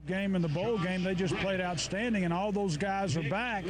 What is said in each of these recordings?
game in the bowl game, they just played outstanding, and all those guys are back,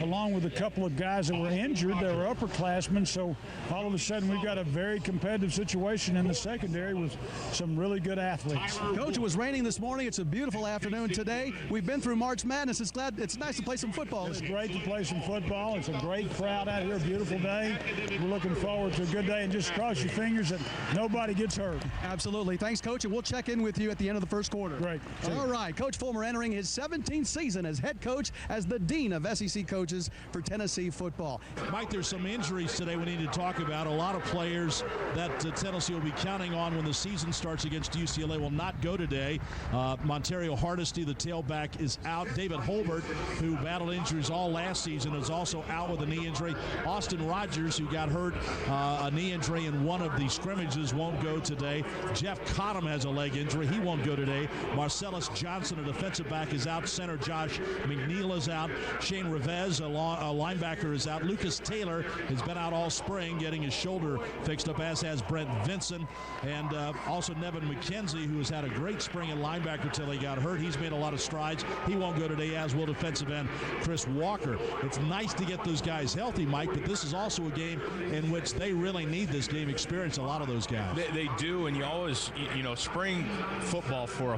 along with a couple of guys that were injured. They were upperclassmen, so all of a sudden we've got a very competitive situation in the secondary with some really good athletes. Coach, it was raining this morning. It's a beautiful afternoon today. We've been through March Madness. It's nice to play some football. It's great to play some football. It's a great crowd out here, a beautiful day. We're looking forward to a good day, and just cross your fingers that nobody gets hurt. Absolutely. Thanks, Coach, and we'll check in with you at the end of the first quarter. Great. All right. Coach Fulmer entering his 17th season as head coach, as the dean of SEC coaches for Tennessee football. Mike, there's some injuries today we need to talk about. A lot of players that Tennessee will be counting on when the season starts against UCLA will not go today. Montario Hardesty, the tailback, is out. David Holbert, who battled injuries all last season, is also out with a knee injury. Austin Rogers, who got hurt, a knee injury in one of the scrimmages, won't go today. Jeff Cottom has a leg injury. He won't go today. Marcellus Johnson, a defensive back, is out. Center Josh McNeil is out. Shane Rivez, a linebacker, is out. Lucas Taylor has been out all spring getting his shoulder fixed up, as has Brent Vinson. And also Nevin McKenzie, who has had a great spring at linebacker until he got hurt. He's made a lot of strides. He won't go today, as will defensive end Chris Walker. It's nice to get those guys healthy, Mike, but this is also a game in which they really need this game experience, a lot of those guys. They do, and you always, spring football for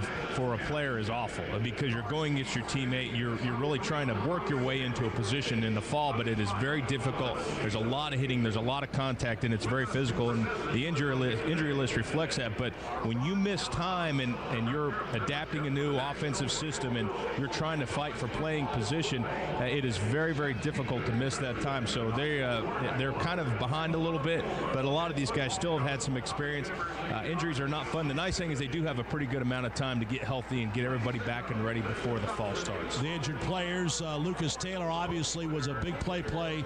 a player is awful because you're going against your teammate. You're really trying to work your way into a position in the fall, but it is very difficult. There's a lot of hitting, there's a lot of contact, and it's very physical, and the injury list reflects that. But when you miss time and you're adapting a new offensive system and you're trying to fight for playing position, it is very, very difficult to miss that time. So they're kind of behind a little bit, but a lot of these guys still have had some experience. Injuries are not fun. The nice thing is they do have a pretty good amount of time to get healthy and get everybody back and ready before the fall starts. The injured players, Lucas Taylor obviously was a big play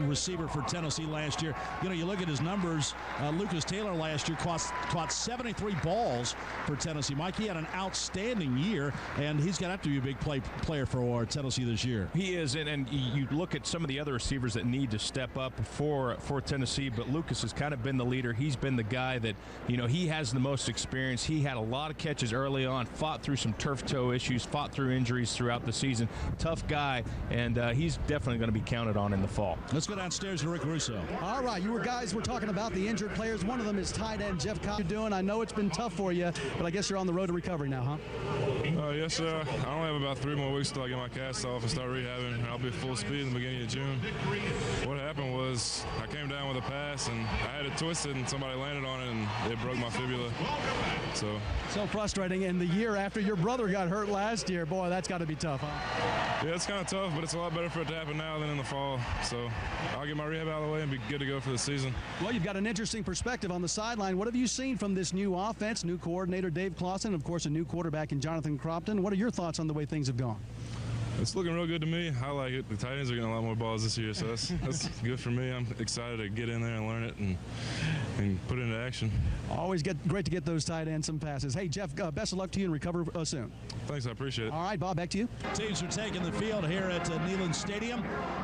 receiver for Tennessee last year. You look at his numbers, Lucas Taylor last year caught 73 balls for Tennessee. Mike, he had an outstanding year, and he's going to have to be a big player for Tennessee this year. He is, and you look at some of the other receivers that need to step up for Tennessee, but Lucas has kind of been the leader. He's been the guy that, he has the most experience. He had a lot of catches early on, fought through some turf toe issues, fought through injuries throughout the season. Tough guy, and he's definitely going to be counted on in the fall. Let's go downstairs to Rick Russo. All right, we're talking about the injured players. One of them is tight end Jeff Cottom. You're doing? I know it's been tough for you, but I guess you're on the road to recovery now, huh? Yes, sir. I only have about 3 more weeks till I get my cast off and start rehabbing. I'll be full speed in the beginning of June. What happened was I came down with a pass and I had it twisted and somebody landed on it and it broke my fibula. So frustrating. And the year after your brother got hurt last year, boy, that's got to be tough, huh? Yeah, it's kind of tough, but it's a lot better for it to happen now than in the fall. So I'll get my rehab out of the way and be good to go for the season. Well, you've got an interesting perspective on the sideline. What have you seen from this new offense, new coordinator Dave Clawson, of course, a new quarterback in Jonathan Crompton? What are your thoughts on the way things have gone? It's looking real good to me. I like it. The tight ends are getting a lot more balls this year, so that's good for me. I'm excited to get in there and learn it and put it into action. Always great to get those tight ends some passes. Hey, Jeff, best of luck to you and recover soon. Thanks, I appreciate it. All right, Bob, back to you. Teams are taking the field here at Neyland Stadium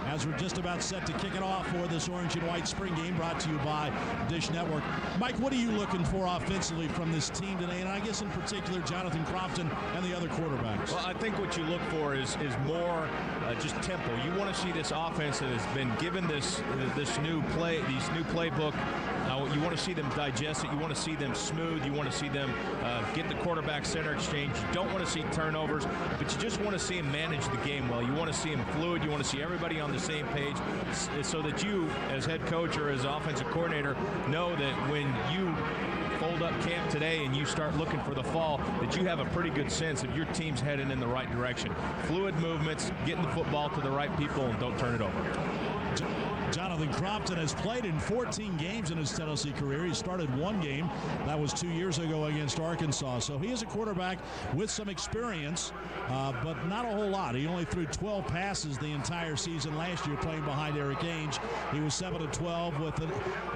as we're just about set to kick it off for this orange and white spring game brought to you by Dish Network. Mike, what are you looking for offensively from this team today? And I guess in particular, Jonathan Crompton and the other quarterbacks. Well, I think what you look for is more just tempo. You want to see this offense that has been given this new playbook. You want to see them digest it. You want to see them smooth. You want to see them get the quarterback center exchange. You don't want to see turnovers, but you just want to see them manage the game well. You want to see them fluid. You want to see everybody on the same page so that you, as head coach or as offensive coordinator, know that when you fold up camp today and you start looking for the fall, that you have a pretty good sense of your team's heading in the right direction. Fluid movements, getting the football to the right people, and don't turn it over. Jonathan Crompton has played in 14 games in his Tennessee career. He started one game. That was 2 years ago against Arkansas. So he is a quarterback with some experience, but not a whole lot. He only threw 12 passes the entire season last year playing behind Eric Ainge. He was 7-12 with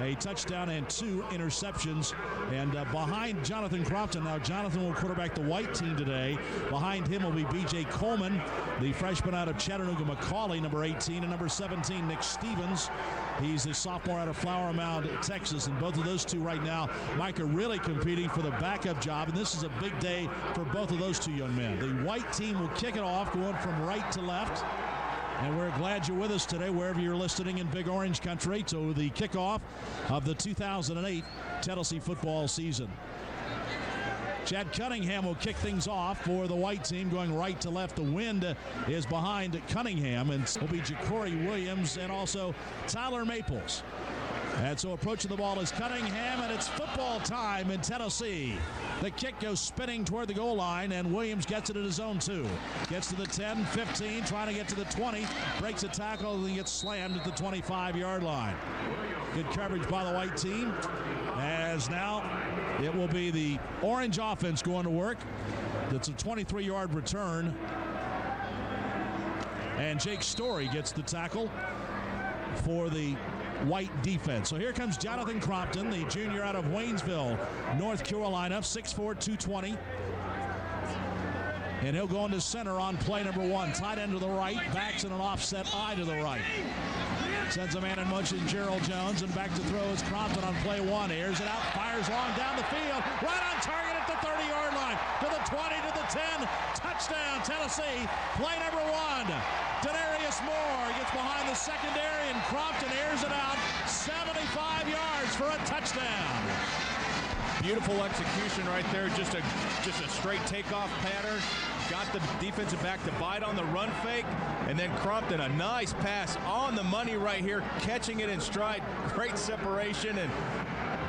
a touchdown and 2 interceptions. And behind Jonathan Crompton, now Jonathan will quarterback the white team today. Behind him will be B.J. Coleman, the freshman out of Chattanooga-McCauley, number 18, and number 17, Nick Stevens, Jones. He's a sophomore out of Flower Mound, Texas, and both of those two right now, Mike, are really competing for the backup job, and this is a big day for both of those two young men. The white team will kick it off, going from right to left, and we're glad you're with us today, wherever you're listening in Big Orange Country, to the kickoff of the 2008 Tennessee football season. Chad Cunningham will kick things off for the white team, going right to left. The wind is behind Cunningham, and it'll be Ja'Cory Williams and also Tyler Maples. And so approaching the ball is Cunningham, and it's football time in Tennessee. The kick goes spinning toward the goal line, and Williams gets it at his own 2. Gets to the 10, 15, trying to get to the 20. Breaks a tackle, and gets slammed at the 25-yard line. Good coverage by the white team, as now it will be the orange offense going to work. That's a 23-yard return. And Jake Story gets the tackle for the white defense. So here comes Jonathan Crompton, the junior out of Waynesville, North Carolina, 6'4", 220. And he'll go into center on play number 1. Tight end to the right, backs in an offset eye to the right. Sends a man in motion, Gerald Jones, and back to throw is Crompton on play 1. Airs it out, fires long down the field, right on target at the 30-yard line, to the 20, to the 10. Touchdown, Tennessee. Play number 1. Denarius Moore gets behind the secondary, and Crompton airs it out 75 yards for a touchdown. Beautiful execution right there. Just a straight takeoff pattern. Got the defensive back to bite on the run fake. And then Crompton, a nice pass on the money right here, catching it in stride. Great separation, and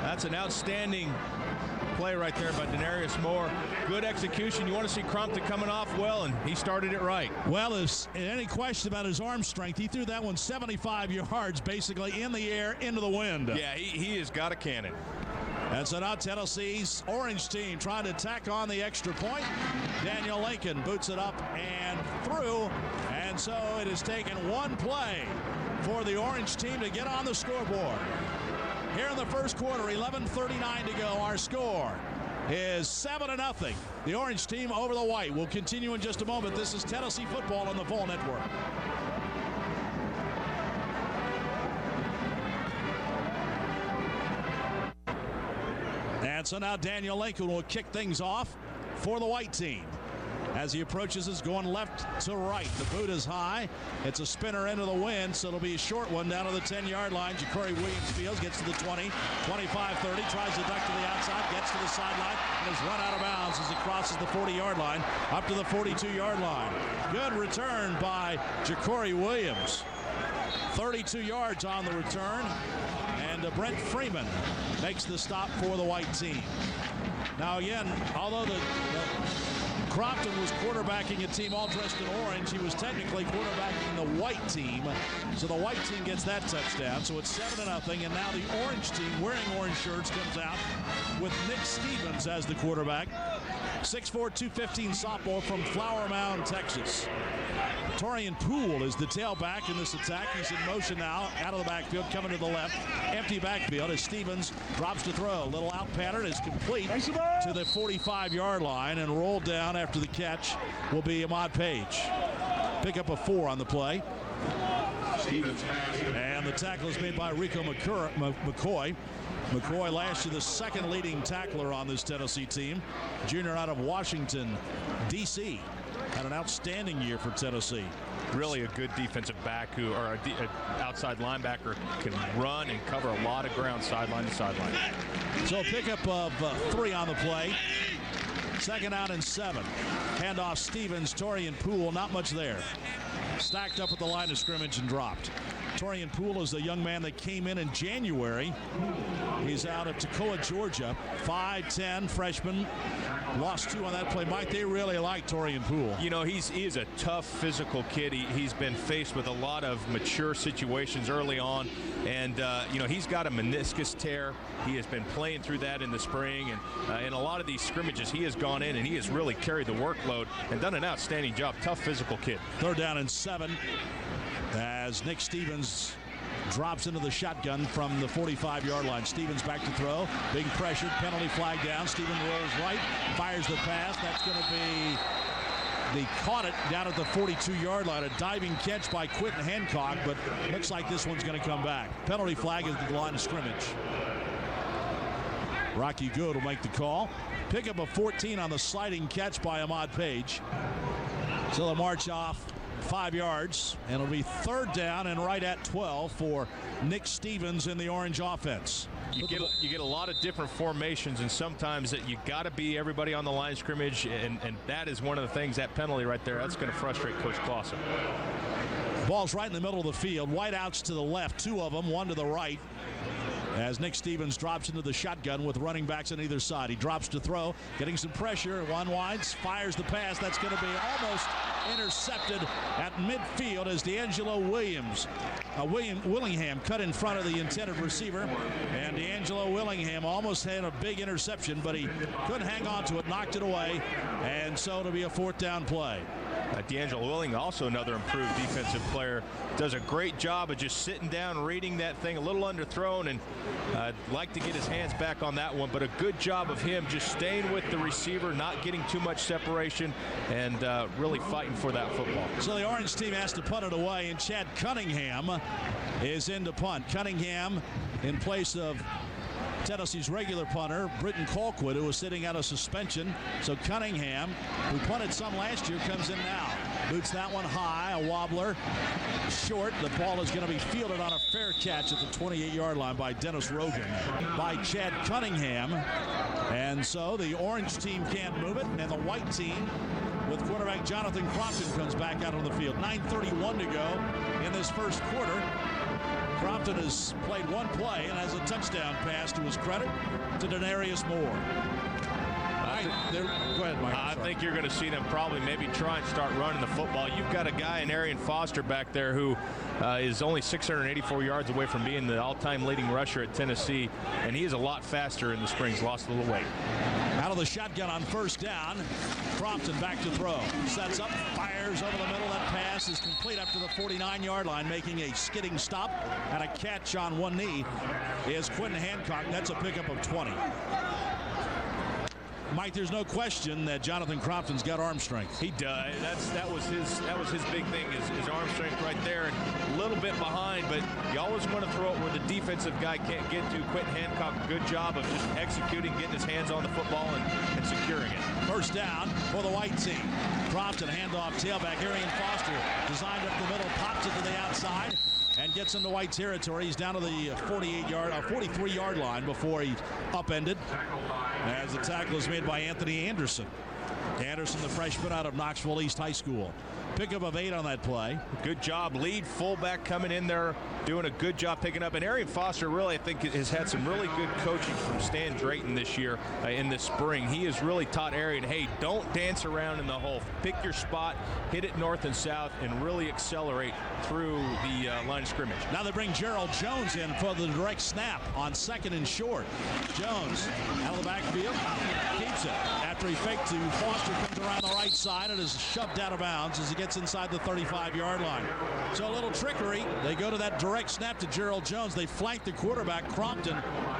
that's an outstanding play right there by Denarius Moore. Good execution. You want to see Crompton coming off well, and he started it right. Well, if any question about his arm strength, he threw that one 75 yards basically in the air into the wind. Yeah, he has got a cannon. And so now Tennessee's orange team trying to tack on the extra point. Daniel Lincoln boots it up and through. And so it has taken one play for the orange team to get on the scoreboard. Here in the first quarter, 11:39 to go. Our score is 7-0. The orange team over the white. We'll continue in just a moment. This is Tennessee football on the Vol Network. And so now Daniel Lincoln will kick things off for the white team. As he approaches, is going left to right. The boot is high. It's a spinner into the wind, so it'll be a short one down to the 10-yard line. Ja'Cory Williams fields, gets to the 20, 25, 30, tries to duck to the outside, gets to the sideline, and is run out of bounds as he crosses the 40-yard line up to the 42-yard line. Good return by Ja'Cory Williams. 32 yards on the return, and Brent Freeman makes the stop for the white team. Now again, although Crompton was quarterbacking a team all dressed in orange, he was technically quarterbacking the white team. So the white team gets that touchdown. So it's 7-0, and now the orange team wearing orange shirts comes out with Nick Stevens as the quarterback. 6'4", 215 sophomore from Flower Mound, Texas. Torian Poole is the tailback in this attack. He's in motion now, out of the backfield, coming to the left. Empty backfield as Stevens drops to throw. Little out pattern is complete to the 45-yard line, and rolled down after the catch will be Ahmad Page. Pick up a 4 on the play. And the tackle is made by Rico McCoy. McCoy last year the second leading tackler on this Tennessee team. Junior out of Washington, D.C. Had an outstanding year for Tennessee. Really a good defensive back who, or an outside linebacker, can run and cover a lot of ground sideline to sideline. So a pickup of 3 on the play. 2nd out and 7. Handoff Stevens, Torian Poole, not much there. Stacked up at the line of scrimmage and dropped. Torian Poole is a young man that came in January. He's out of Toccoa, Georgia. 5'10", freshman. Lost 2 on that play. Mike, they really like Torian Poole. You know, he is a tough physical kid. He's been faced with a lot of mature situations early on. And, you know, he's got a meniscus tear. He has been playing through that in the spring. And in a lot of these scrimmages, he has gone in and he has really carried the workload and done an outstanding job. Tough physical kid. 3rd down and 7. As Nick Stevens drops into the shotgun from the 45-yard line. Stevens back to throw. Being pressured. Penalty flag down. Stevens rolls right. Fires the pass. That's going to be They caught it down at the 42-yard line. A diving catch by Quentin Hancock, but looks like this one's going to come back. Penalty flag is at the line of scrimmage. Rocky Good will make the call. Pickup of 14 on the sliding catch by Ahmad Page. So they'll march off 5 yards, and it'll be 3rd down and right at 12 for Nick Stevens in the Orange offense. You get a lot of different formations, and sometimes that you got to be everybody on the line of scrimmage, and that is one of the things, that penalty right there, that's going to frustrate Coach Clausen. Ball's right in the middle of the field. Wideouts to the left, 2 of them, 1 to the right. As Nick Stevens drops into the shotgun with running backs on either side. He drops to throw, getting some pressure. One winds, fires the pass. That's going to be almost intercepted at midfield as D'Angelo Willingham cut in front of the intended receiver. And D'Angelo Willingham almost had a big interception, but he couldn't hang on to it, knocked it away. And so it'll be a 4th down play. D'Angelo Willing, also another improved defensive player, does a great job of just sitting down, reading that thing, a little underthrown, and like to get his hands back on that one, but a good job of him just staying with the receiver, not getting too much separation, and really fighting for that football. So the Orange team has to punt it away, and Chad Cunningham is in to punt. Cunningham in place of Tennessee's regular punter, Britton Colquitt, who was sitting out of suspension. So Cunningham, who punted some last year, comes in now. Boots that one high, a wobbler, short. The ball is going to be fielded on a fair catch at the 28-yard line by Dennis Rogan, by Chad Cunningham. And so the Orange team can't move it, and the white team with quarterback Jonathan Crompton comes back out on the field. 9:31 to go in this first quarter. Crompton has played 1 play and has a touchdown pass to his credit to Denarius Moore. Go ahead, Mike. I think you're going to see them probably maybe try and start running the football. You've got a guy in Arian Foster back there who is only 684 yards away from being the all-time leading rusher at Tennessee, and he is a lot faster in the spring. He's lost a little weight. Out of the shotgun on 1st down. Crompton back to throw. Sets up, fires over the middle. That pass is complete up to the 49-yard line, making a skidding stop and a catch on one knee is Quentin Hancock. That's a pickup of 20. Mike, there's no question that Jonathan Crompton's got arm strength. He does. That was his big thing, his arm strength right there. And a little bit behind, but you always want to throw it where the defensive guy can't get to. Quentin Hancock, good job of just executing, getting his hands on the football and securing it. 1st down for the white team. Crompton handoff, tailback Arian Foster designed up the middle, pops it to the outside, and gets into white territory. He's down to the 43-yard line before he's upended, as the tackle is made by Anthony Anderson. Anderson, the freshman out of Knoxville East High School. Pickup of 8 on that play. Good job. Lead fullback coming in there, doing a good job picking up. And Arian Foster really, I think, has had some really good coaching from Stan Drayton this year in the spring. He has really taught Arian, hey, don't dance around in the hole. Pick your spot, hit it north and south, and really accelerate through the line of scrimmage. Now they bring Gerald Jones in for the direct snap on 2nd and short. Jones out of the backfield, keeps it. After he faked to Foster, comes around the right side and is shoved out of bounds as he gets inside the 35-yard line. So a little trickery. They go to that direct snap to Gerald Jones. They flank the quarterback, Crompton,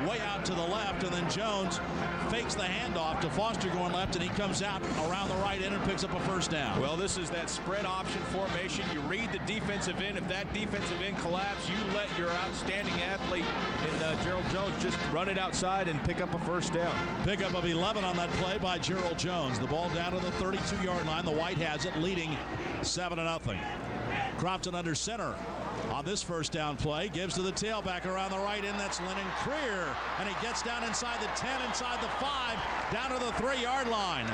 way out to the left, and then Jones fakes the handoff to Foster going left, and he comes out around the right end and picks up a 1st down. Well, this is that spread option formation. You read the defensive end. If that defensive end collapses, you let your outstanding athlete in Gerald Jones just run it outside and pick up a 1st down. Pickup of 11 on that play by Gerald Jones. The ball down to the 32-yard line. The White has it, leading 7-0. Crompton under center on this 1st down play. Gives to the tailback around the right end. That's Lennon Creer. And he gets down inside the 10, inside the 5, down to the 3-yard line.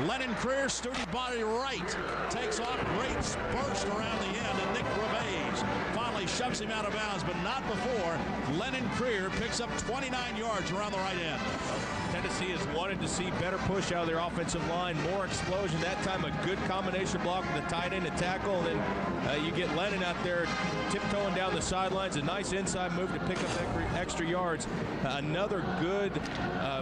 Lennon Creer, sturdy body right, takes off. Great burst around the end. And Nick Reves finally shoves him out of bounds, but not before Lennon Creer picks up 29 yards around the right end. Tennessee has wanted to see better push out of their offensive line, more explosion. That time a good combination block with the tight end and tackle. And then you get Lennon out there tiptoeing down the sidelines. A nice inside move to pick up extra yards. Another good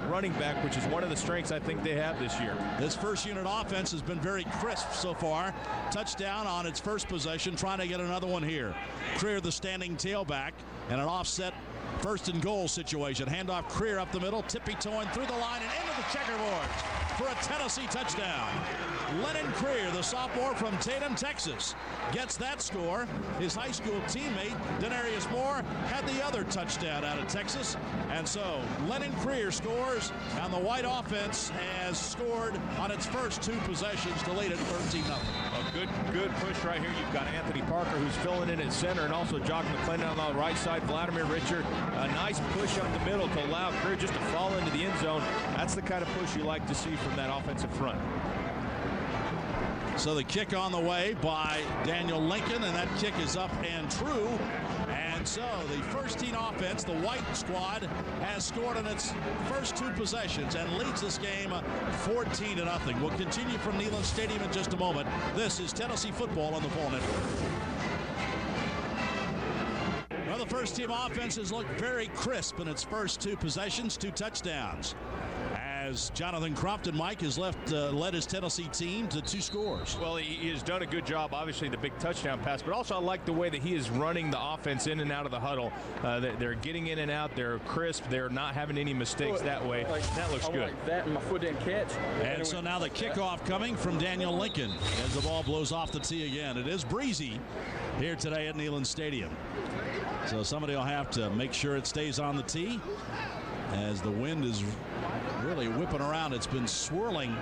running back, which is one of the strengths I think they have this year. This first unit offense has been very crisp so far. Touchdown on its first possession, trying to get another one here. Creer, the standing tailback, and an offset 1st and goal situation. Handoff Creer up the middle, tippy-toeing through the line and into the checkerboard for a Tennessee touchdown. Lennon Creer, the sophomore from Tatum, Texas, gets that score. His high school teammate, Denarius Moore, had the other touchdown out of Texas. And so Lennon Creer scores, and the White offense has scored on its first 2 possessions to lead it 13-0. A good push right here. You've got Anthony Parker, who's filling in at center, and also Jock McClendon on the right side. Vladimir Richard, a nice push up the middle to allow Creer just to fall into the end zone. That's the kind of push you like to see from that offensive front. So the kick on the way by Daniel Lincoln, and that kick is up and true. And so the first team offense, the White squad, has scored on its first 2 possessions and leads this game 14-0. We'll continue from Neyland Stadium in just a moment. This is Tennessee football on the Fall Network. Well, the first team offense has looked very crisp in its first 2 possessions, 2 touchdowns. As Jonathan Crompton, Mike, has led his Tennessee team to 2 scores. Well, he has done a good job, obviously, the big touchdown pass, but also I like the way that he is running the offense in and out of the huddle. They're getting in and out. They're crisp. They're not having any mistakes that way. That looks good. Like that, and my foot didn't catch. And so now the kickoff coming from Daniel Lincoln as the ball blows off the tee again. It is breezy here today at Neyland Stadium. So somebody will have to make sure it stays on the tee as the wind is really whipping around. It's been swirling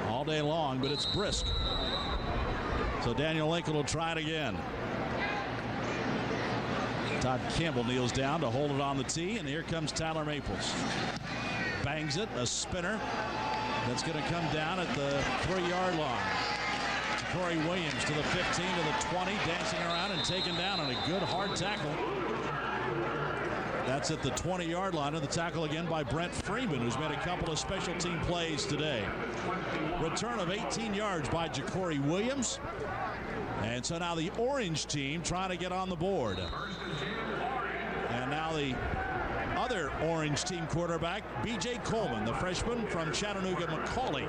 all day long, but it's brisk. So Daniel Lincoln will try it again. Todd Campbell kneels down to hold it on the tee, and here comes Tyler Maples. Bangs it, a spinner that's going to come down at the 3-yard line. Corey Williams to the 15, to the 20, dancing around and taken down on a good hard tackle. That's at the 20-yard line, and the tackle again by Brent Freeman, who's made a couple of special team plays today. Return of 18 yards by Ja'Cory Williams. And so now the orange team trying to get on the board. And now the other orange team quarterback, B.J. Coleman, the freshman from Chattanooga McCauley,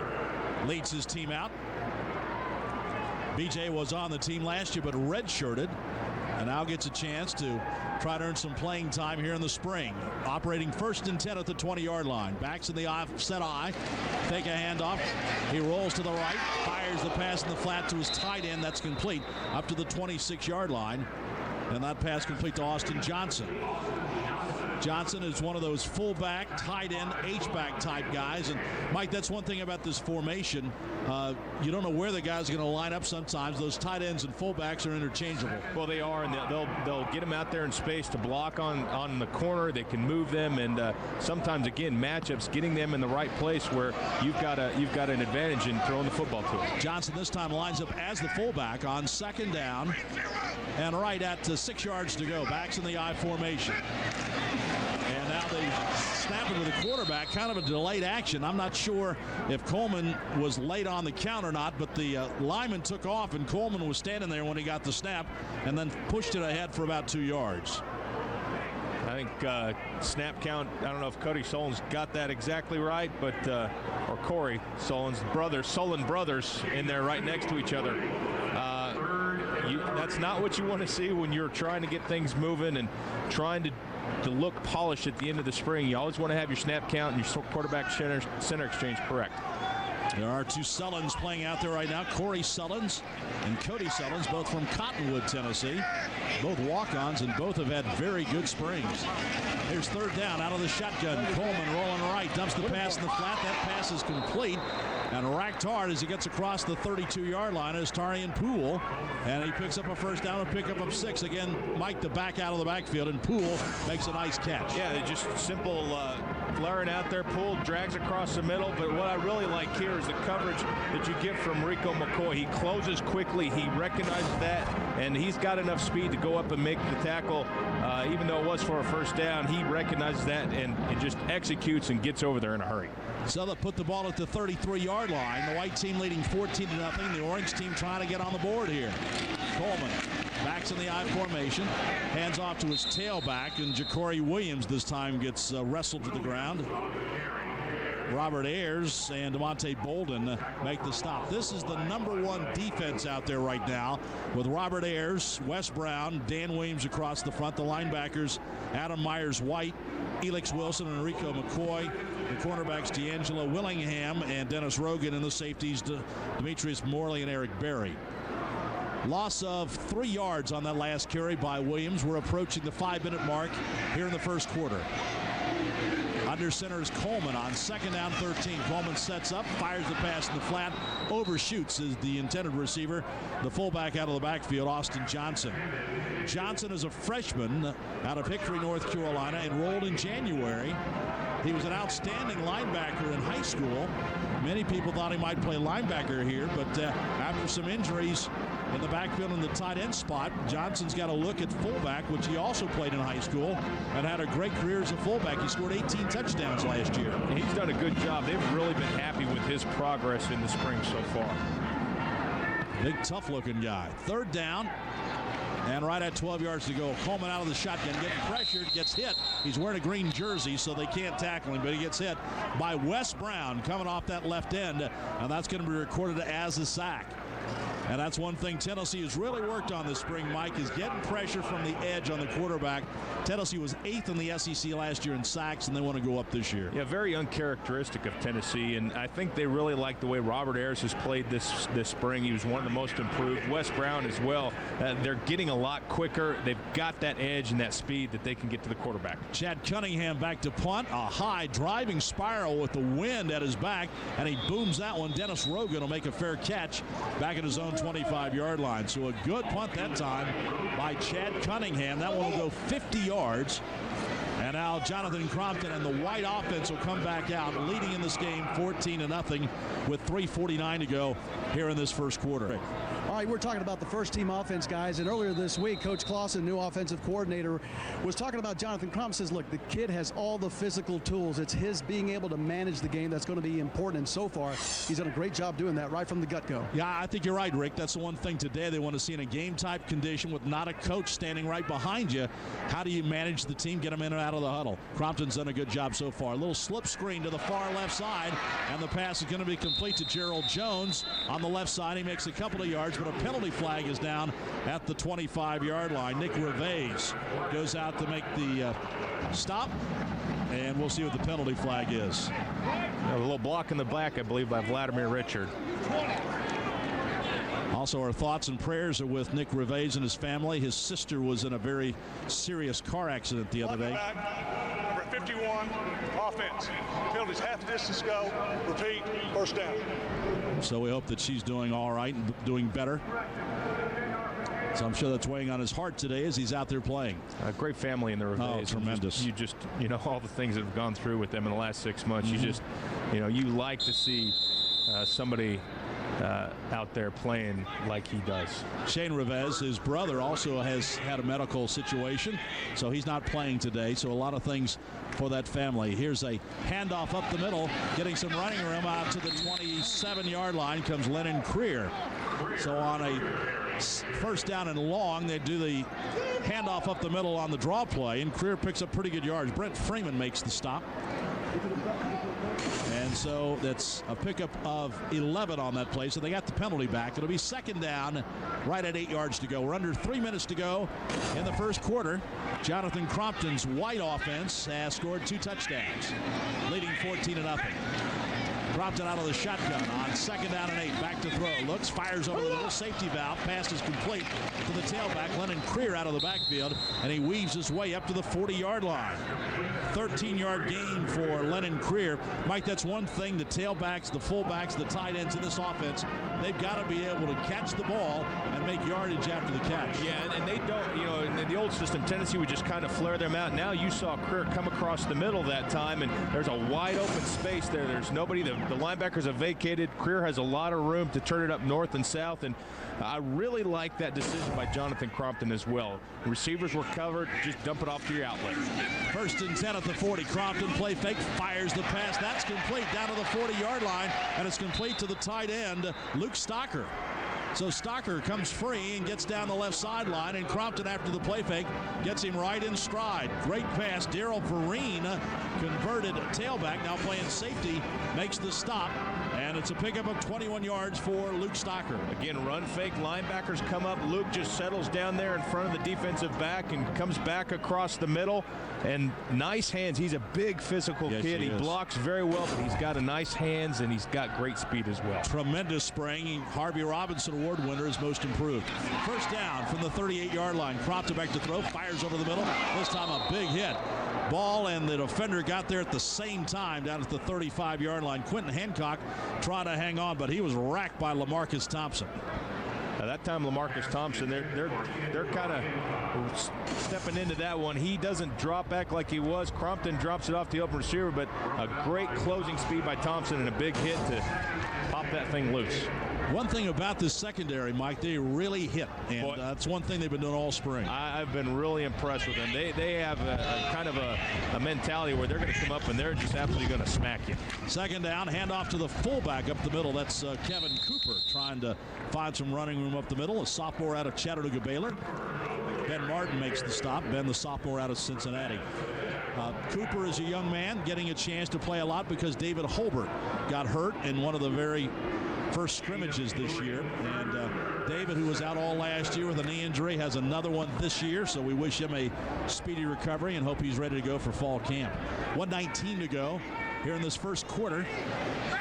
leads his team out. B.J. was on the team last year but redshirted, and now gets a chance to try to earn some playing time here in the spring. Operating 1st and 10 at the 20-yard line. Backs in the offset eye. Take a handoff. He rolls to the right. Fires the pass in the flat to his tight end. That's complete up to the 26-yard line. And that pass complete to Austin Johnson. Johnson is one of those fullback, tight end, H-back type guys. And, Mike, that's one thing about this formation. You don't know where the guy's going to line up sometimes. Those tight ends and fullbacks are interchangeable. Well, they are, and they'll get them out there in space to block on the corner. They can move them, and sometimes, again, matchups, getting them in the right place where you've got an advantage in throwing the football to them. Johnson this time lines up as the fullback on 2nd down, and right at 6 yards to go. Backs in the I formation. And now they snap it to the quarterback, kind of a delayed action. I'm not sure if Coleman was late on the count or not, but the lineman took off, and Coleman was standing there when he got the snap and then pushed it ahead for about 2 yards. I think snap count, I don't know if Cody Solon's got that exactly right, but or Corey Solon's brother, Solon brothers in there right next to each other. That's not what you want to see when you're trying to get things moving and trying to look polished at the end of the spring. You always want to have your snap count and your quarterback center exchange correct. There are 2 Sullins playing out there right now. Corey Sullins and Cody Sullins, both from Cottonwood, Tennessee. Both walk-ons, and both have had very good springs. Here's 3rd down out of the shotgun. Coleman rolling right, dumps the pass in the flat. That pass is complete and racked hard as he gets across the 32-yard line as Tarian Poole. And he picks up a 1st down and pick up 6. Again, Mike the back out of the backfield, and Poole makes a nice catch. Yeah, they're just simple flaring out there. Poole drags across the middle, but what I really like here is the coverage that you get from Rico McCoy. He closes quickly. He recognizes that, and he's got enough speed to go up and make the tackle. Even though it was for a 1st down, he recognizes that and just executes and gets over there in a hurry. So they put the ball at the 33-yard line. The white team leading 14-0. The orange team trying to get on the board here. Coleman backs in the I formation. Hands off to his tailback, and Ja'Cory Williams this time gets wrestled to the ground. Robert Ayers and DeMonte Bolden make the stop. This is the #1 defense out there right now, with Robert Ayers, Wes Brown, Dan Williams across the front. The linebackers, Adam Myers-White, Elix Wilson, and Rico McCoy. The cornerbacks D'Angelo Willingham and Dennis Rogan, and the safeties Demetrius Morley and Eric Berry. Loss of 3 yards on that last carry by Williams. We're approaching the 5-minute mark here in the first quarter. Under center is Coleman on 2nd down 13. Coleman sets up, fires the pass in the flat, overshoots is the intended receiver, the fullback out of the backfield, Austin Johnson. Johnson is a freshman out of Hickory, North Carolina, enrolled in January. He was an outstanding linebacker in high school. Many people thought he might play linebacker here, but after some injuries in the backfield in the tight end spot, Johnson's got a look at fullback, which he also played in high school and had a great career as a fullback. He scored 18 touchdowns last year. And he's done a good job. They've really been happy with his progress in the spring so far. Big, tough-looking guy. 3rd down. And right at 12 yards to go. Coleman out of the shotgun, getting pressured, gets hit. He's wearing a green jersey, so they can't tackle him, but he gets hit by Wes Brown coming off that left end, and that's going to be recorded as a sack. And that's one thing Tennessee has really worked on this spring, Mike, is getting pressure from the edge on the quarterback. Tennessee was 8th in the SEC last year in sacks, and they want to go up this year. Yeah, very uncharacteristic of Tennessee, and I think they really like the way Robert Ayers has played this spring. He was one of the most improved. Wes Brown as well. They're getting a lot quicker. They've got that edge and that speed that they can get to the quarterback. Chad Cunningham back to punt. A high driving spiral with the wind at his back, and he booms that one. Dennis Rogan will make a fair catch back at his own 25-yard line. So a good punt that time by Chad Cunningham. That one will go 50 yards. And now Jonathan Crompton and the white offense will come back out, leading in this game 14-0 with 3:49 to go here in this first quarter. All right, we're talking about the first-team offense, guys, and earlier this week, Coach Clausen, new offensive coordinator, was talking about Jonathan Crompton. Says, look, the kid has all the physical tools. It's his being able to manage the game that's going to be important, and so far, he's done a great job doing that right from the get-go. Yeah, I think you're right, Rick. That's the one thing today they want to see in a game-type condition with not a coach standing right behind you. How do you manage the team, get them in and out of the huddle? Crompton's done a good job so far. A little slip screen to the far left side, and the pass is going to be complete to Gerald Jones on the left side. He makes a couple of yards, but a penalty flag is down at the 25-yard line. Nick Reveiz goes out to make the stop, and we'll see what the penalty flag is. A little block in the back, I believe, by Vladimir Richard. Also, our thoughts and prayers are with Nick Reveiz and his family. His sister was in a very serious car accident the other day. Number 51, offense. Penalties half the distance go. Repeat, first down. So we hope that she's doing all right and doing better. So I'm sure that's weighing on his heart today as he's out there playing. A great family in the Reveiz. Oh, tremendous. You just, all the things that have gone through with them in the last 6 months. Mm-hmm. You just, you like to see somebody out there playing like he does. Shane Reveiz, his brother, also has had a medical situation, so he's not playing today. So a lot of things for that family. Here's a handoff up the middle, getting some running room out to the 27-yard line comes Lennon Creer. So on a first down and long, they do the handoff up the middle on the draw play, and Creer picks up pretty good yards. Brent Freeman makes the stop. And so that's a pickup of 11 on that play. So they got the penalty back. It'll be 2nd down right at 8 yards to go. We're under 3 minutes to go in the first quarter. Jonathan Crompton's white offense has scored 2 touchdowns, leading 14-0. Crompton out of the shotgun on 2nd down and 8. Back to throw. Looks, fires over the little safety valve. Pass is complete to the tailback. Lennon Creer out of the backfield, and he weaves his way up to the 40-yard line. 13-yard gain for Lennon Creer. Mike, that's one thing the tailbacks, the fullbacks, the tight ends in this offense, they've got to be able to catch the ball and make yardage after the catch. Yeah, and they don't, in the old system, Tennessee would just kind of flare them out. Now you saw Creer come across the middle that time, and there's a wide open space there. There's nobody. The linebackers have vacated. Creer has a lot of room to turn it up north and south, and I really like that decision by Jonathan Crompton as well. Receivers were covered. Just dump it off to your outlet. 1st and 10 at the 40. Crompton play fake, fires the pass. That's complete down to the 40-yard line, and it's complete to the tight end, Luke Stocker. So Stocker comes free and gets down the left sideline, and Crompton, after the play fake, gets him right in stride. Great pass. Daryl Perrine, converted tailback, now playing safety, makes the stop, And it's a pickup of 21 yards for Luke Stocker. Again, run fake, linebackers come up. Luke just settles down there in front of the defensive back and comes back across the middle. And nice hands. He's a big physical kid. He blocks very well, but he's got a nice hands and he's got great speed as well. Tremendous spring. Harvey Robinson Award winner is most improved. First down from the 38-yard line. Crompton back to throw. Fires over the middle. This time a big hit. Ball and the defender got there at the same time down at the 35-yard line. Quentin Hancock tried to hang on, but he was racked by LaMarcus Thompson. At that time, LaMarcus Thompson, they're kind of stepping into that one. He doesn't drop back like he was. Crompton drops it off the open receiver, but a great closing speed by Thompson and a big hit to pop that thing loose. One thing about this secondary, Mike, they really hit, and that's one thing they've been doing all spring. I've been really impressed with them. They have a kind of a mentality where they're going to come up and they're just absolutely going to smack you. Second down, handoff to the fullback up the middle. That's Kevin Cooper trying to find some running room up the middle. A sophomore out of Chattanooga Baylor. Ben Martin makes the stop. Ben, the sophomore out of Cincinnati. Cooper is a young man getting a chance to play a lot because David Holbert got hurt in one of the very first scrimmages this year. And David, who was out all last year with a knee injury, has another one this year. So we wish him a speedy recovery and hope he's ready to go for fall camp. 1:19 to go here in this first quarter.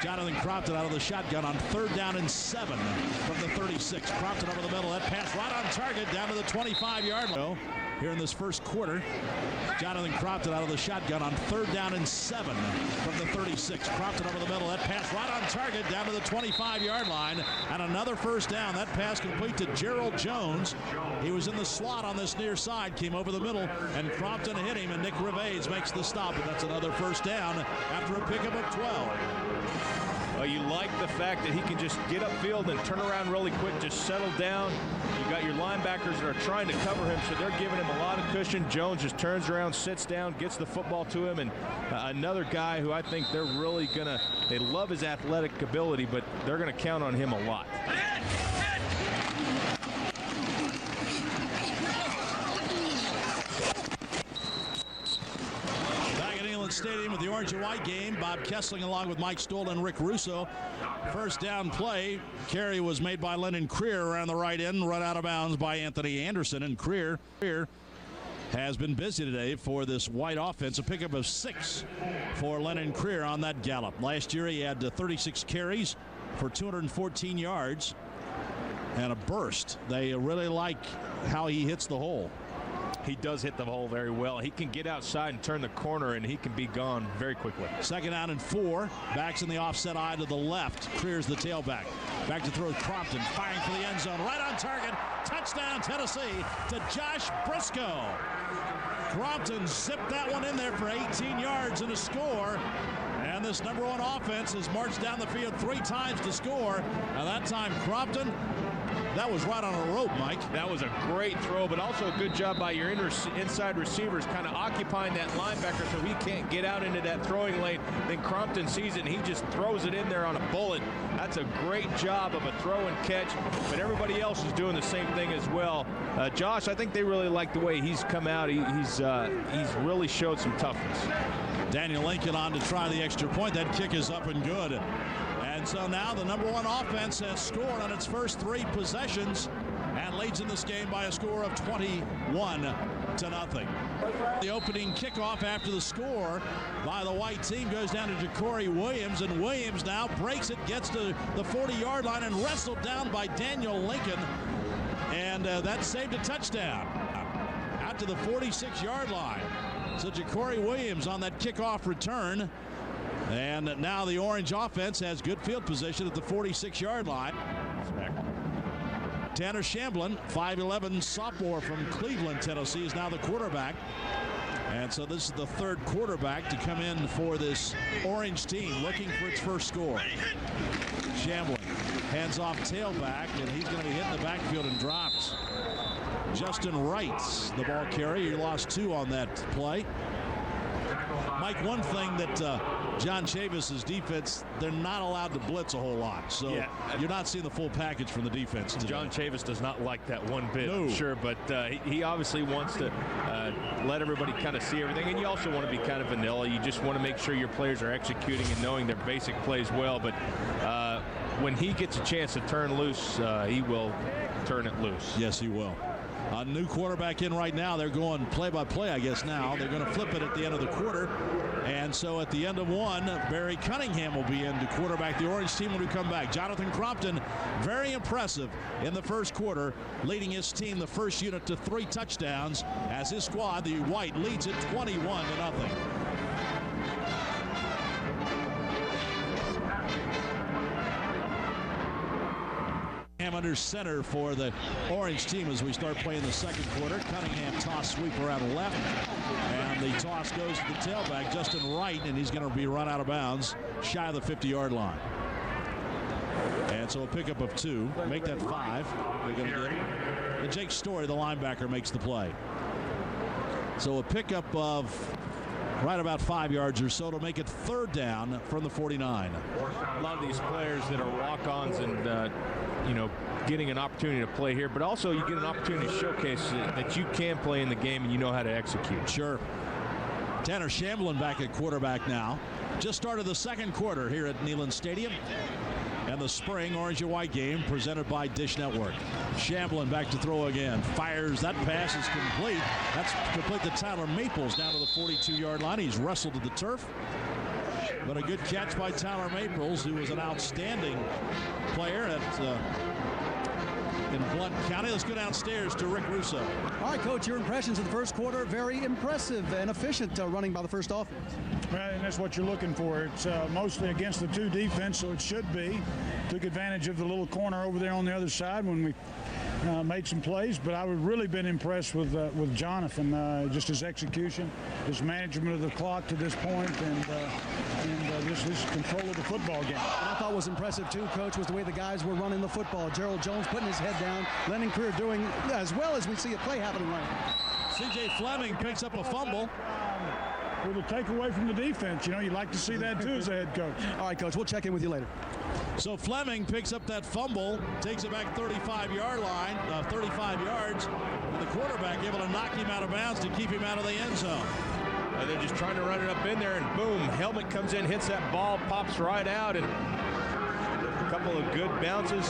Jonathan Crompton out of the shotgun on 3rd down and 7 from the 36. Crompton over the middle. That pass right on target down to the 25-yard line. Here in this first quarter, Jonathan Crompton out of the shotgun on 3rd down and 7 from the 36. Crompton over the middle. That pass right on target down to the 25-yard line. And another first down. That pass complete to Gerald Jones. He was in the slot on this near side, came over the middle, and Crompton hit him, and Nick Rivades makes the stop. And that's another first down after a pickup of 12. Well, you like the fact that he can just get upfield and turn around really quick, just settle down. You got your linebackers that are trying to cover him, so they're giving him a lot of cushion. Jones just turns around, sits down, gets the football to him, and another guy who I think they're really they love his athletic ability, but they're going to count on him a lot. Stadium with the Orange and White game. Bob Kessling along with Mike Stoll and Rick Russo. First down play. Carry was made by Lennon Creer around the right end, run out of bounds by Anthony Anderson. And Creer has been busy today for this White offense. A pickup of 6 for Lennon Creer on that gallop. Last year he had 36 carries for 214 yards and a burst. They really like how he hits the hole. He does hit the hole very well. He can get outside and turn the corner, and he can be gone very quickly. Second down and 4. Backs in the offset eye to the left. Creer's the tailback. Back to throw Crompton. Firing for the end zone. Right on target. Touchdown, Tennessee to Josh Briscoe. Crompton zipped that one in there for 18 yards and a score. And this number 1 offense has marched down the field 3 times to score. Now that time, Crompton, that was right on a rope, Mike. That was a great throw, but also a good job by your inside receivers kind of occupying that linebacker so he can't get out into that throwing lane. Then Crompton sees it, and he just throws it in there on a bullet. That's a great job of a throw and catch, but everybody else is doing the same thing as well. Josh, I think they really like the way he's come out. He's really showed some toughness. Daniel Lincoln on to try the extra point. That kick is up and good. And so now the number 1 offense has scored on its first 3 possessions and leads in this game by a score of 21-0. The opening kickoff after the score by the White team goes down to Ja'Cory Williams, and Williams now breaks it, gets to the 40-yard line and wrestled down by Daniel Lincoln, and that saved a touchdown out to the 46-yard line. So Ja'Cory Williams on that kickoff return. And now the Orange offense has good field position at the 46-yard line. Tanner Shamblin, 5'11", sophomore from Cleveland, Tennessee, is now the quarterback. And so this is the 3rd quarterback to come in for this Orange team, looking for its first score. Shamblin hands off tailback, and he's going to be hit in the backfield and dropped. Justin Wright's the ball carrier. He lost 2 on that play. Mike, one thing that John Chavis' defense, they're not allowed to blitz a whole lot. So you're not seeing the full package from the defense today. John Chavis does not like that one bit, no. I'm sure, but he obviously wants to let everybody kind of see everything. And you also want to be kind of vanilla. You just want to make sure your players are executing and knowing their basic plays well. But when he gets a chance to turn loose, he will turn it loose. Yes, he will. A new quarterback in right now. They're going play-by-play, I guess, now. They're going to flip it at the end of the quarter. And so at the end of one, Barry Cunningham will be in to quarterback the Orange team when we come back. Jonathan Crompton, very impressive in the first quarter, leading his team, the first unit, to 3 touchdowns as his squad, the White, leads it 21-0. Under center for the Orange team as we start playing the second quarter. Cunningham toss sweep around left, and the toss goes to the tailback, Justin Wright, and he's going to be run out of bounds shy of the 50-yard line. And so a pickup of 2, make that 5. They're going to get it. And Jake Story, the linebacker, makes the play. So a pickup of right about 5 yards or so to make it 3rd down from the 49. A lot of these players that are walk-ons and getting an opportunity to play here, but also you get an opportunity to showcase that you can play in the game and you know how to execute. Sure. Tanner Shamblin back at quarterback now. Just started the second quarter here at Neyland Stadium. And the spring Orange and White game presented by Dish Network. Shamblin back to throw again. Fires. That pass is complete. That's complete to Tyler Maples down to the 42-yard line. He's wrestled to the turf. But a good catch by Tyler Maples, who was an outstanding player in Blount County. Let's go downstairs to Rick Russo. All right, Coach, your impressions of the first quarter, very impressive and efficient running by the first offense. Right, and that's what you're looking for. It's mostly against the 2 defense, so it should be. Took advantage of the little corner over there on the other side when we made some plays, but I would really been impressed with Jonathan, just his execution, his management of the clock to this point, and just his control of the football game. What I thought was impressive too, Coach, was the way the guys were running the football. Gerald Jones putting his head down, Lennon Creer doing as well as we see a play happening right now. C.J. Fleming picks up a fumble. With a takeaway from the defense. You'd like to see that too as a head coach. All right, Coach, we'll check in with you later. So Fleming picks up that fumble, takes it back 35-yard line, 35 yards. And the quarterback able to knock him out of bounds to keep him out of the end zone. They're just trying to run it up in there, and boom, helmet comes in, hits that ball, pops right out, and a couple of good bounces.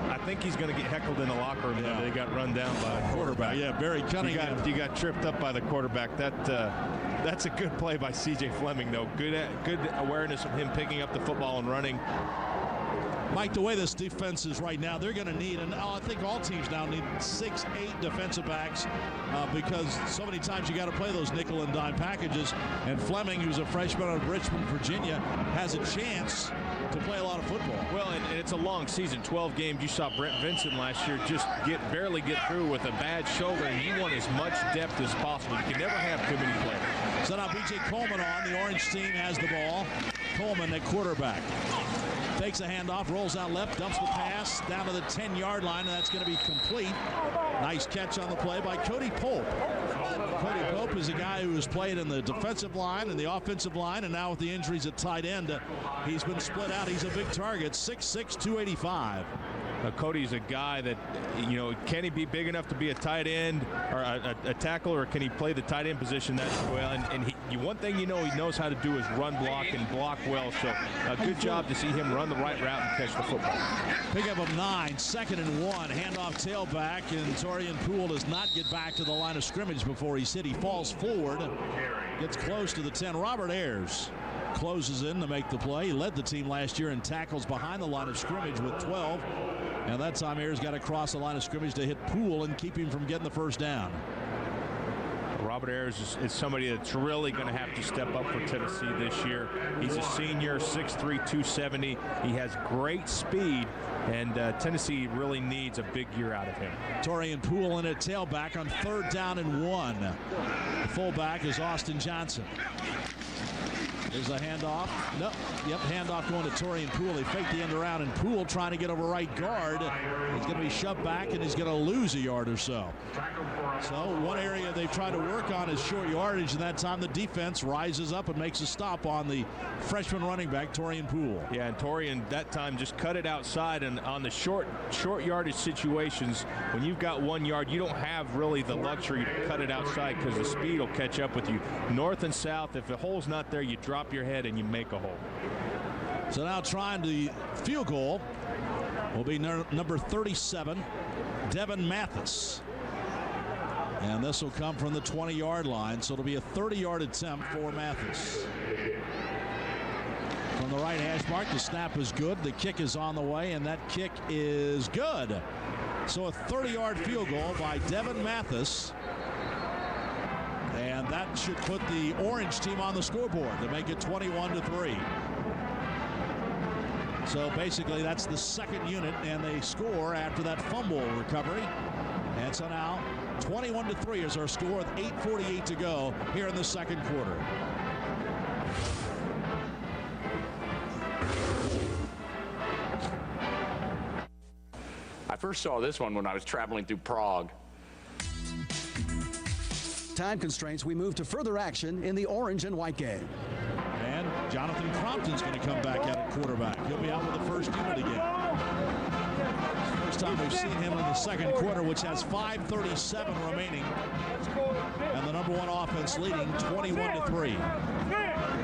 I think he's going to get heckled in the locker room. They got run down by the quarterback. Yeah, Barry Cunningham. You got tripped up by the quarterback. That's a good play by C.J. Fleming, though. Good awareness of him picking up the football and running. Mike, the way this defense is right now, they're going to need, and I think all teams now need 6, 8 defensive backs because so many times you got to play those nickel and dime packages. And Fleming, who's a freshman out of Richmond, Virginia, has a chance to play a lot of football. Well, and it's a long season, 12 games. You saw Brent Vincent last year just barely get through with a bad shoulder, and you want as much depth as possible. You can never have too many players. So now B.J. Coleman on. The Orange team has the ball. Coleman at quarterback. Takes a handoff, rolls out left, dumps the pass down to the 10-yard line, and that's going to be complete. Nice catch on the play by Cody Pope. Cody Pope is a guy who has played in the defensive line and the offensive line, and now with the injuries at tight end, he's been split out. He's a big target, 6'6", 285. Cody's a guy that, can he be big enough to be a tight end or a tackle, or can he play the tight end position that well? And one thing he knows how to do is run block and block well. So a good job to see him run the right route and catch the football. Pickup of 9, 2nd and 1, handoff tailback, and Torian Poole does not get back to the line of scrimmage before he's hit. He falls forward, gets close to the 10. Robert Ayers closes in to make the play. He led the team last year in tackles behind the line of scrimmage with 12. And that time Ayers got across the line of scrimmage to hit Poole and keep him from getting the first down. Robert Ayers is somebody that's really going to have to step up for Tennessee this year. He's a senior, 6'3", 270. He has great speed, and Tennessee really needs a big year out of him. Torian Poole in at tailback on 3rd down and 1. The fullback is Austin Johnson. There's a handoff. No. Yep, handoff going to Torian Poole. They fake the end around, and Poole trying to get over right guard. He's going to be shoved back, and he's going to lose a yard or so. So one area they've tried to work on is short yardage, and that time the defense rises up and makes a stop on the freshman running back, Torian Poole. Yeah, and Torian that time just cut it outside, and on the short yardage situations, when you've got 1 yard, you don't have really the luxury to cut it outside because the speed will catch up with you. North and south, if the hole's not there, you drop your head and you make a hole. So now trying the field goal will be number 37, Devin Mathis. And this will come from the 20-yard line, so it'll be a 30-yard attempt for Mathis. From the right hash mark, the snap is good. The kick is on the way, and that kick is good. So a 30-yard field goal by Devin Mathis. And that should put the orange team on the scoreboard to make it 21-3. So basically that's the second unit, and they score after that fumble recovery. And so now 21-3 is our score with 8:48 to go here in the second quarter. I first saw this one when I was traveling through Prague. Time constraints, we move to further action in the orange and white game. And Jonathan Crompton's going to come back out at quarterback. He'll be out with the first unit again. First time we've seen him in the second quarter, which has 5:37 remaining. And the number one offense leading 21-3.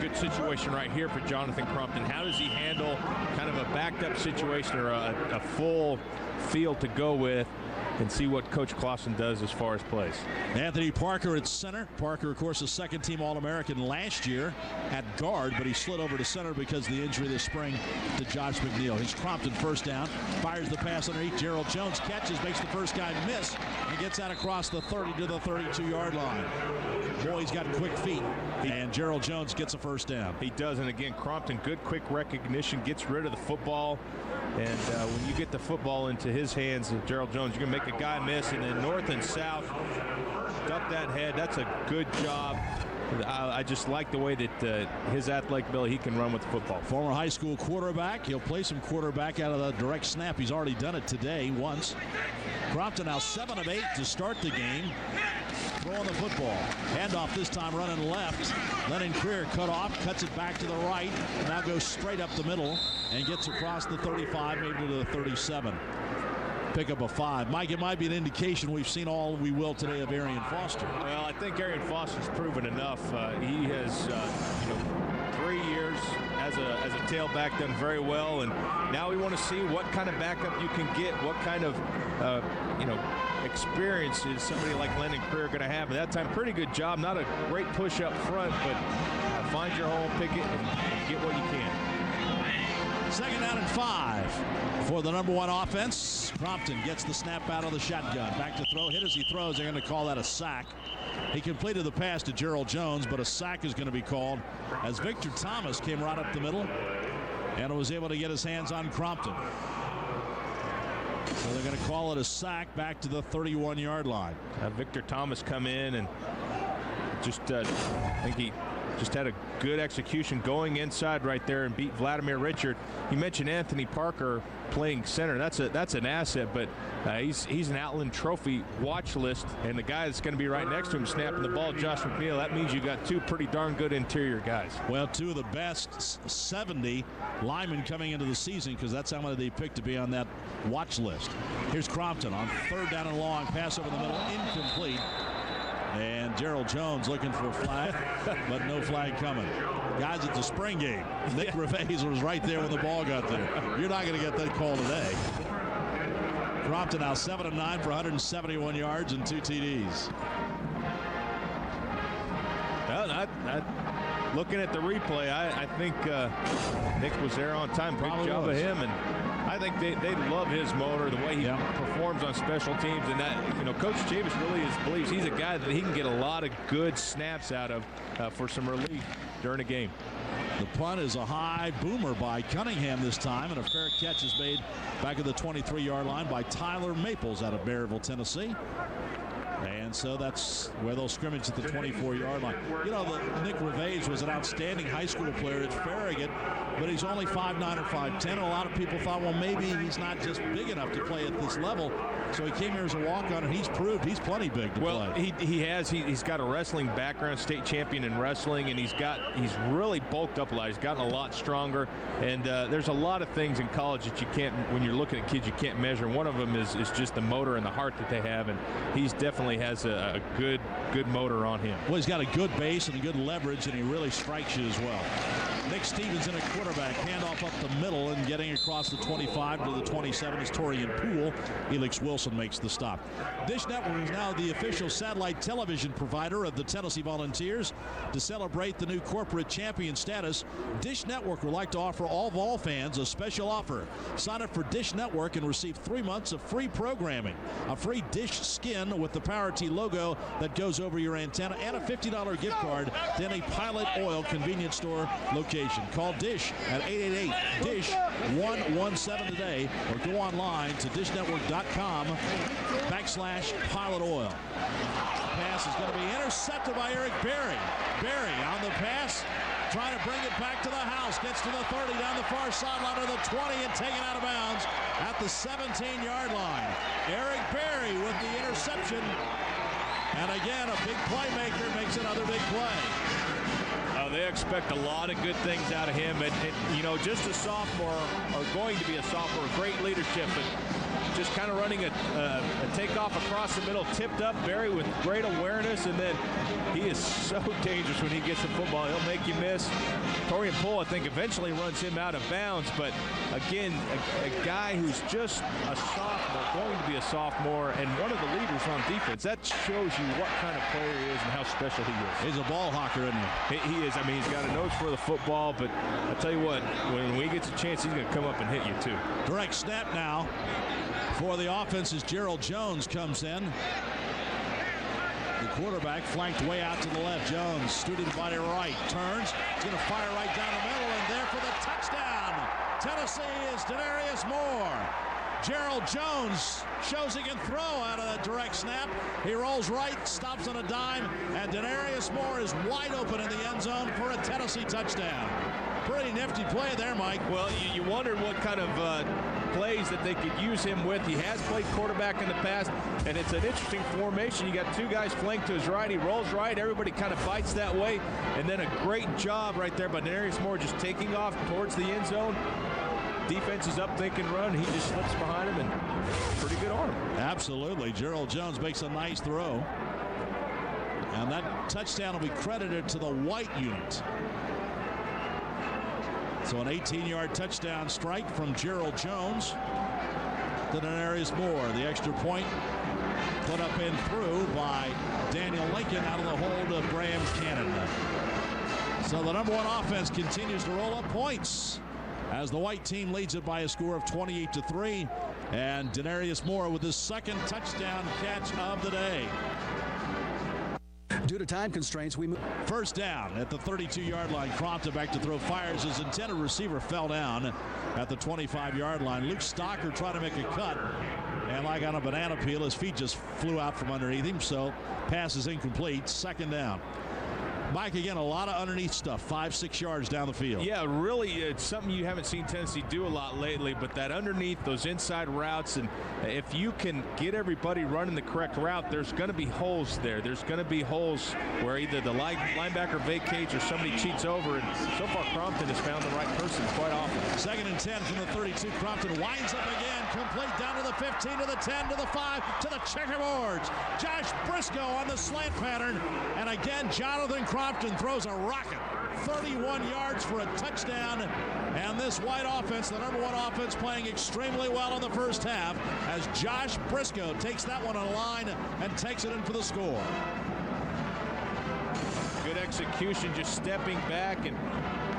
Good situation right here for Jonathan Crompton. How does he handle kind of a backed up situation or a full field to go with, and see what Coach Clausen does as far as plays? Anthony Parker at center. Parker, of course, a second-team All-American last year at guard, but he slid over to center because of the injury this spring to Josh McNeil. Here's Crompton first down, fires the pass underneath. Gerald Jones catches, makes the first guy miss, and gets out across the 30 to the 32-yard line. Boy, he's got quick feet, and Gerald Jones gets a first down. He does, and again, Crompton, good quick recognition, gets rid of the football, and when you get the football into his hands, Gerald Jones, you're going to make a guy miss, and then north and south, duck that head. That's a good job. I just like the way that his athletic ability, he can run with the football. Former high school quarterback. He'll play some quarterback out of the direct snap. He's already done it today once. Crompton now 7 of 8 to start the game. Throwing the football. Handoff this time running left. Lennon Creer cut off, cuts it back to the right. Now goes straight up the middle and gets across the 35, maybe to the 37. Pick up a 5. Mike, it might be an indication we've seen all we will today of Arian Foster. Well, I think Arian Foster's proven enough. He has 3 years as a tailback, done very well, and now we want to see what kind of backup you can get, what kind of experience is somebody like Lennon Creer going to have. At that time, pretty good job. Not a great push up front, but find your hole, pick it, and get what you can. Second down and 5 for the number one offense. Crompton gets the snap out of the shotgun. Back to throw. Hit as he throws. They're going to call that a sack. He completed the pass to Gerald Jones, but a sack is going to be called as Victor Thomas came right up the middle and was able to get his hands on Crompton. So they're going to call it a sack back to the 31-yard line. Victor Thomas come in and just I think he just had a good execution going inside right there and beat Vladimir Richard. You mentioned Anthony Parker playing center. That's an asset, but he's an Outland Trophy watch list, and the guy that's going to be right next to him snapping the ball, Josh McNeil, that means you got 2 pretty darn good interior guys. Well, 2 of the best 70 linemen coming into the season, because that's how many they picked to be on that watch list. Here's Crompton on 3rd down and long, pass over the middle, incomplete. And Gerald Jones looking for a flag, but no flag coming. Guys, it's a spring game. Nick Reveiz was right there when the ball got there. You're not going to get that call today. Crompton now 7 of 9 for 171 yards and 2 TDs. Well, looking at the replay, I think Nick was there on time. Good job of him, and I think they love his motor, the way he performs on special teams, and that Coach Chavis really believes he's a guy that he can get a lot of good snaps out of for some relief during a game. The punt is a high boomer by Cunningham this time, and a fair catch is made back at the 23-yard line by Tyler Maples out of Maryville, Tennessee. And And so that's where they'll scrimmage at the 24-yard line. You know, Nick Revage was an outstanding high school player at Farragut, but he's only 5'9" or 5'10". A lot of people thought, well, maybe he's not just big enough to play at this level. So he came here as a walk-on, and he's proved he's plenty big to play. Well, he has. He's got a wrestling background, state champion in wrestling, and he's really bulked up a lot. He's gotten a lot stronger, and there's a lot of things in college that you can't, when you're looking at kids, you can't measure. One of them is just the motor and the heart that they have, and he's definitely has a good motor on him. Well, he's got a good base and a good leverage, and he really strikes you as well. Nick Stevens in a quarterback, handoff up the middle, and getting across the 25 to the 27 is Torian Poole. Elix Wilson makes the stop. Dish Network is now the official satellite television provider of the Tennessee Volunteers. To celebrate the new corporate champion status, Dish Network would like to offer all Vol fans a special offer. Sign up for Dish Network and receive 3 months of free programming, a free Dish skin with the Power T logo that goes over your antenna, and a $50 gift card to any Pilot Oil convenience store location. Call Dish at 888-DISH-117 today, or go online to dishnetwork.com/Pilot Oil. Pass is going to be intercepted by Eric Berry. Berry on the pass, trying to bring it back to the house. Gets to the 30, down the far sideline to the 20, and taken out of bounds at the 17-yard line. Eric Berry with the interception. And again, a big playmaker makes another big play. They expect a lot of good things out of him, and you know, just a sophomore, or going to be a sophomore, great leadership, but just kind of running a takeoff across the middle, tipped up Berry with great awareness, and then he is so dangerous when he gets the football. He'll make you miss. Torian Poole, I think, eventually runs him out of bounds, but again, a guy who's just a sophomore, going to be a sophomore, and one of the leaders on defense. That shows you what kind of player he is and how special he is. He's a ball hawker, isn't he? He is. I mean, he's got a nose for the football, but I'll tell you what, when he gets a chance, he's going to come up and hit you too. Direct snap now for the offense as Gerald Jones comes in. The quarterback flanked way out to the left. Jones, student body right, turns. He's going to fire right down the middle, and there for the touchdown. Tennessee is Denarius Moore. Gerald Jones shows he can throw out of that direct snap. He rolls right, stops on a dime, and Denarius Moore is wide open in the end zone for a Tennessee touchdown. Pretty nifty play there, Mike. Well, you wondered what kind of plays that they could use him with. He has played quarterback in the past, and it's an interesting formation. You got two guys flanked to his right. He rolls right. Everybody kind of fights that way, and then a great job right there by Denarius Moore just taking off towards the end zone. Defense is up, thinking run. He just slips behind him, and pretty good arm. Absolutely. Gerald Jones makes a nice throw. And that touchdown will be credited to the White unit. So an 18-yard touchdown strike from Gerald Jones to Denarius Moore. The extra point put up and through by Daniel Lincoln out of the hold of Graham Cannon. So the number one offense continues to roll up points as the white team leads it by a score of 28-3. And Denarius Moore with his second touchdown catch of the day. Due to time constraints, we move. First down at the 32-yard line. Crompton back to throw, fires. His intended receiver fell down at the 25-yard line. Luke Stocker tried to make a cut, and like on a banana peel, his feet just flew out from underneath him, so pass is incomplete. Second down. Mike, again, a lot of underneath stuff, 5-6 yards down the field. Yeah, really, it's something you haven't seen Tennessee do a lot lately, but that underneath, those inside routes, and if you can get everybody running the correct route, there's going to be holes there. There's going to be holes where either the linebacker vacates or somebody cheats over, and so far Crompton has found the right person quite often. 2nd and 10 from the 32. Crompton winds up again, complete down to the 15, to the 10, to the 5, to the checkerboards. Josh Briscoe on the slant pattern, and again, Jonathan Crompton throws a rocket, 31 yards for a touchdown, and this white offense, the number one offense, playing extremely well in the first half as Josh Briscoe takes that one on a line and takes it in for the score. Good execution, just stepping back, and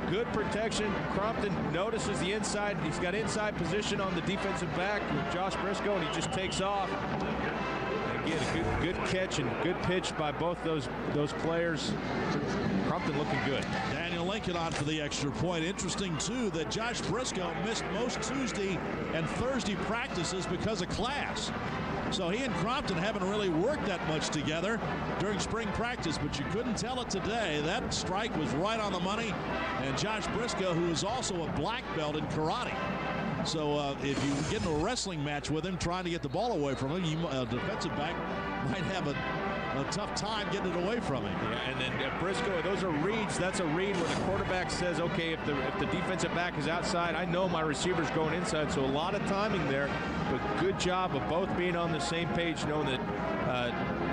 good protection. Crompton notices the inside. He's got inside position on the defensive back with Josh Briscoe, and he just takes off. again, a good catch and good pitch by both those players. Crumpton looking good. Daniel Lincoln on for the extra point. Interesting, too, that Josh Briscoe missed most Tuesday and Thursday practices because of class. So he and Crumpton haven't really worked that much together during spring practice, but you couldn't tell it today. That strike was right on the money. And Josh Briscoe, who is also a black belt in karate. So if you get into a wrestling match with him, trying to get the ball away from him, a defensive back might have a tough time getting it away from him. Yeah, and then Briscoe, those are reads. That's a read where the quarterback says, okay, if the defensive back is outside, I know my receiver's going inside. So a lot of timing there, but good job of both being on the same page, knowing that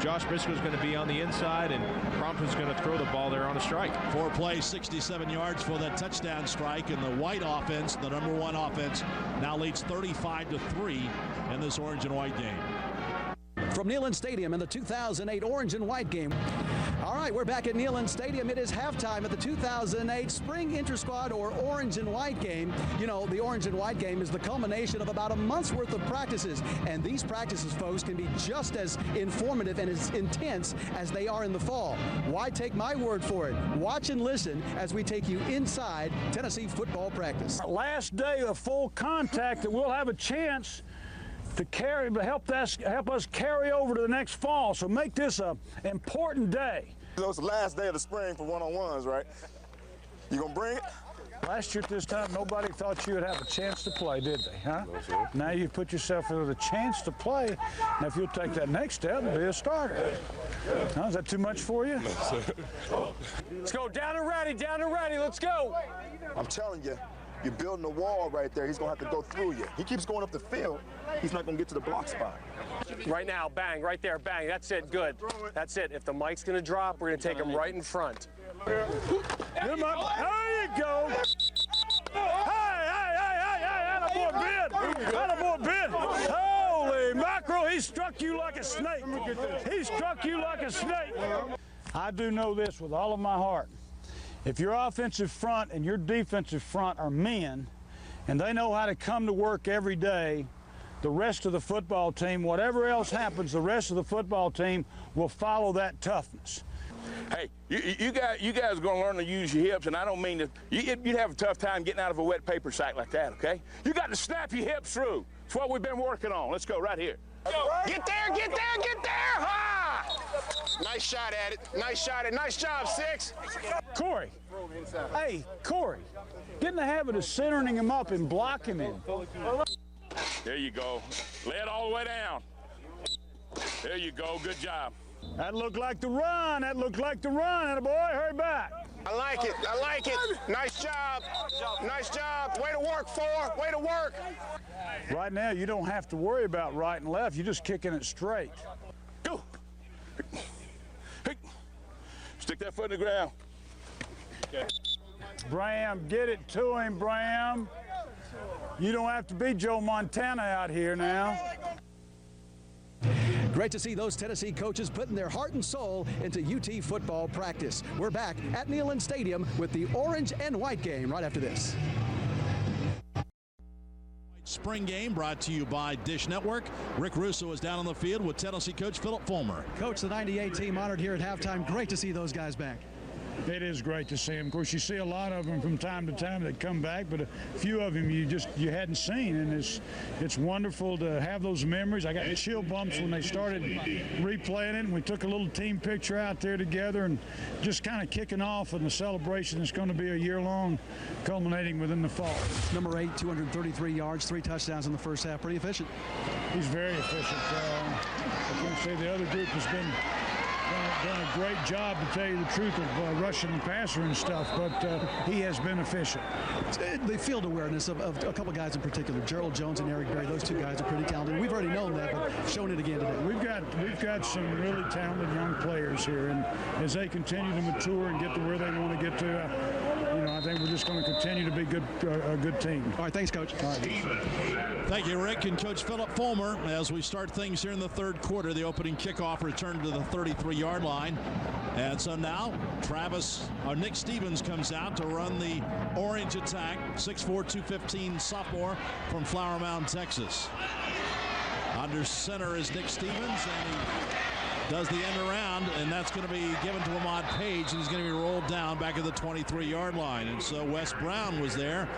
Josh Briscoe's going to be on the inside and Crumpton's going to throw the ball there on a strike. 4 plays, 67 yards for that touchdown strike, and the white offense, the number 1 offense, now leads 35-3 in this orange and white game. From Neyland Stadium in the 2008 Orange and White game. All right, we're back at Neyland Stadium. It is halftime at the 2008 Spring Inter-Squad or Orange and White game. You know, the Orange and White game is the culmination of about a month's worth of practices. And these practices, folks, can be just as informative and as intense as they are in the fall. Why take my word for it? Watch and listen as we take you inside Tennessee football practice. Our last day of full contact that we'll have a chance to help us carry over to the next fall. So make this an important day. It's the last day of the spring for one-on-ones, right? You gonna bring it? Last year at this time, nobody thought you would have a chance to play, did they, huh? No, sir. Now you've put yourself with a chance to play. Now if you'll take that next step and be a starter. Huh, is that too much for you? No, sir. Let's go, down and ready, let's go. I'm telling you, you're building a wall right there. He's gonna have to go through you. He keeps going up the field. He's not gonna get to the block spot. Right now, bang, right there, bang. That's it, good. That's it. If the mic's gonna drop, we're gonna take him right in front. There you go. Hey, attaboy, Ben. Holy mackerel, he struck you like a snake. He struck you like a snake. I do know this with all of my heart. If your offensive front and your defensive front are men, and they know how to come to work every day, the rest of the football team, whatever else happens, the rest of the football team will follow that toughness. Hey, you guys are going to learn to use your hips, and I don't mean to. You'd have a tough time getting out of a wet paper sack like that, okay? You got to snap your hips through. It's what we've been working on. Let's go right here. Get there! Ha! Nice shot at it. Nice shot at it. Nice job, 6. Corey. Hey, Corey. Get in the habit of centering him up and blocking him. There you go. Lay it all the way down. There you go. Good job. That looked like the run. Attaboy, hurry back. I like it. Nice job. Way to work, 4. Way to work. Right now, you don't have to worry about right and left. You're just kicking it straight. Go. Hey. Stick that foot in the ground. Okay. Bram, get it to him, Bram. You don't have to be Joe Montana out here now. Great to see those Tennessee coaches putting their heart and soul into UT football practice. We're back at Neyland Stadium with the Orange and White game right after this. Spring game brought to you by Dish Network. Rick Russo is down on the field with Tennessee coach Phillip Fulmer. Coach, the 98 team honored here at halftime. Great to see those guys back. It is great to see them. Of course, you see a lot of them from time to time that come back, but a few of them you hadn't seen, and it's wonderful to have those memories. I got chill bumps when they started replaying it, and we took a little team picture out there together and just kind of kicking off in the celebration that's going to be a year-long, culminating within the fall. Number 8, 233 yards, 3 touchdowns in the first half. Pretty efficient. He's very efficient. I can say the other group has been done a great job, to tell you the truth, of rushing the passer and stuff, but he has been efficient. The field awareness of a couple guys in particular, Gerald Jones and Eric Berry, those 2 guys are pretty talented. We've already known that, but shown it again today. We've got some really talented young players here, and as they continue to mature and get to where they want to get to, I think we're just going to continue to be a good team. All right, thanks, Coach. All right. Thank you, Rick and Coach Phillip Fulmer. As we start things here in the third quarter, the opening kickoff returned to the 33-yard line. And so now Nick Stevens comes out to run the orange attack, 6'4", 215 sophomore from Flower Mound, Texas. Under center is Nick Stevens, and he does the end around, and that's going to be given to Lamont Page, and he's going to be rolled down back at the 23-yard line. And so Wes Brown was there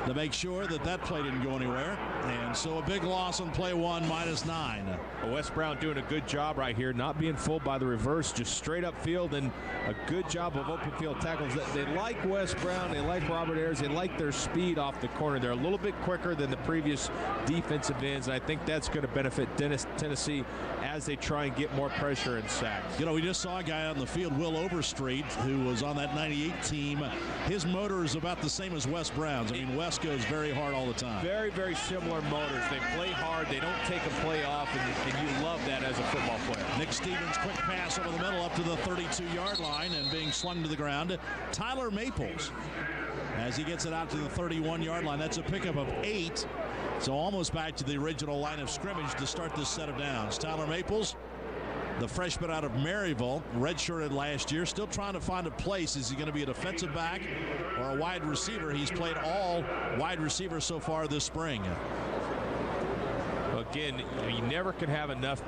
to make sure that that play didn't go anywhere. And so a big loss on play one, -9. Well, Wes Brown doing a good job right here, not being fooled by the reverse, just straight up field, and a good job of open field tackles. They like Wes Brown, they like Robert Ayers, they like their speed off the corner. They're a little bit quicker than the previous defensive ends, and I think that's going to benefit Tennessee as they try and get more pressure and sacks. You know, we just saw a guy on the field, Will Overstreet, who was on that 98 team. His motor is about the same as Wes Brown's. I mean, Wes goes very hard all the time. Very, very similar motors. They play hard. They don't take a play off, and you love that as a football player. Nick Stevens, quick pass over the middle up to the 32-yard line and being slung to the ground. Tyler Maples, as he gets it out to the 31-yard line. That's a pickup of 8. So almost back to the original line of scrimmage to start this set of downs. Tyler Maples, the freshman out of Maryville, redshirted last year, still trying to find a place. Is he going to be a defensive back or a wide receiver? He's played all wide receivers so far this spring. Again, you never can have enough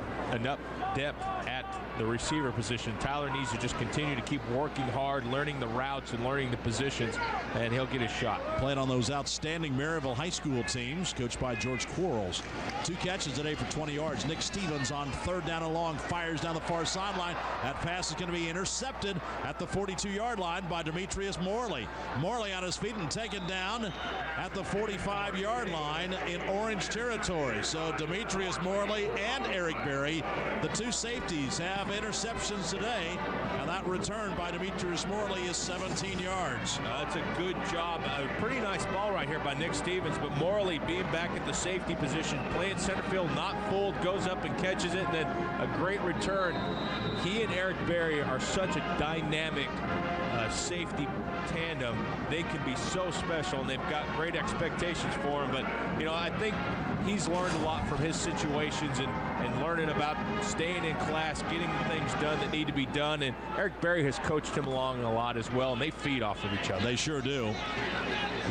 depth at the receiver position. Tyler needs to just continue to keep working hard, learning the routes and learning the positions, and he'll get his shot. Playing on those outstanding Maryville high school teams, coached by George Quarles. 2 catches today for 20 yards. Nick Stevens on 3rd down and long, fires down the far sideline. That pass is going to be intercepted at the 42-yard line by Demetrius Morley. Morley on his feet and taken down at the 45-yard line in orange territory. So Demetrius Morley and Eric Berry, the 2 safeties, have interceptions today, and that return by Demetrius Morley is 17 yards. That's a good job. A pretty nice ball right here by Nick Stevens, but Morley being back at the safety position, playing center field, not fooled, goes up and catches it, and then a great return. He and Eric Berry are such a dynamic safety tandem. They can be so special, and they've got great expectations for him. But, you know, I think he's learned a lot from his situations and learning about staying in class, getting the things done that need to be done. And Eric Berry has coached him along a lot as well, and they feed off of each other. They sure do.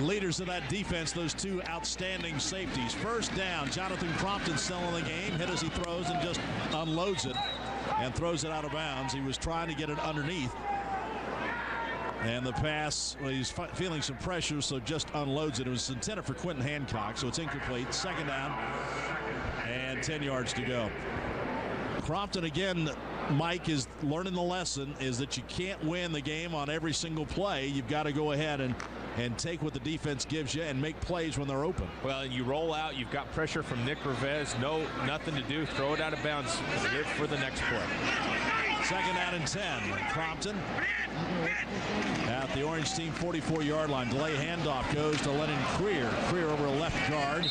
Leaders of that defense, those 2 outstanding safeties. 1st down, Jonathan Crompton still in the game. Hit as he throws and just unloads it and throws it out of bounds. He was trying to get it underneath. And the pass, well, he's feeling some pressure, so just unloads it. It was intended for Quentin Hancock, so it's incomplete. 2nd down and 10 yards to go. Crompton, again, Mike, is learning the lesson is that you can't win the game on every single play. You've got to go ahead and take what the defense gives you and make plays when they're open. Well, and you roll out, you've got pressure from Nick Revesz, nothing to do, throw it out of bounds, live for the next play. 2nd down and 10. Crompton at the Orange team 44-yard line. Delay handoff goes to Lennon Creer. Creer over left guard.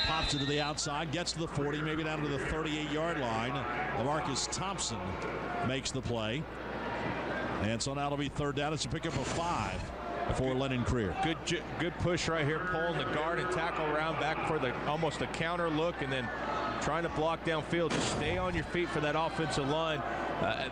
Pops it to the outside. Gets to the 40, maybe down to the 38-yard line. LaMarcus Thompson makes the play. And so now it'll be 3rd down. It's a pickup of 5 for Lennon Creer. Good push right here, pulling the guard and tackle around back for almost a counter look, and then trying to block downfield. Just stay on your feet for that offensive line.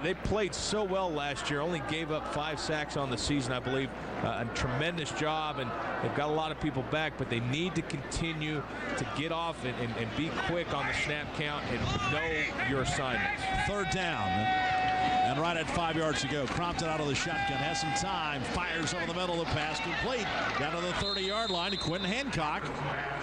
They played so well last year, only gave up 5 sacks on the season, I believe. A tremendous job, and they've got a lot of people back, but they need to continue to get off and be quick on the snap count and know your assignments. 3rd down. And right at 5 yards to go. Crompton out of the shotgun, has some time, fires over the middle of the pass, complete down to the 30-yard line to Quentin Hancock.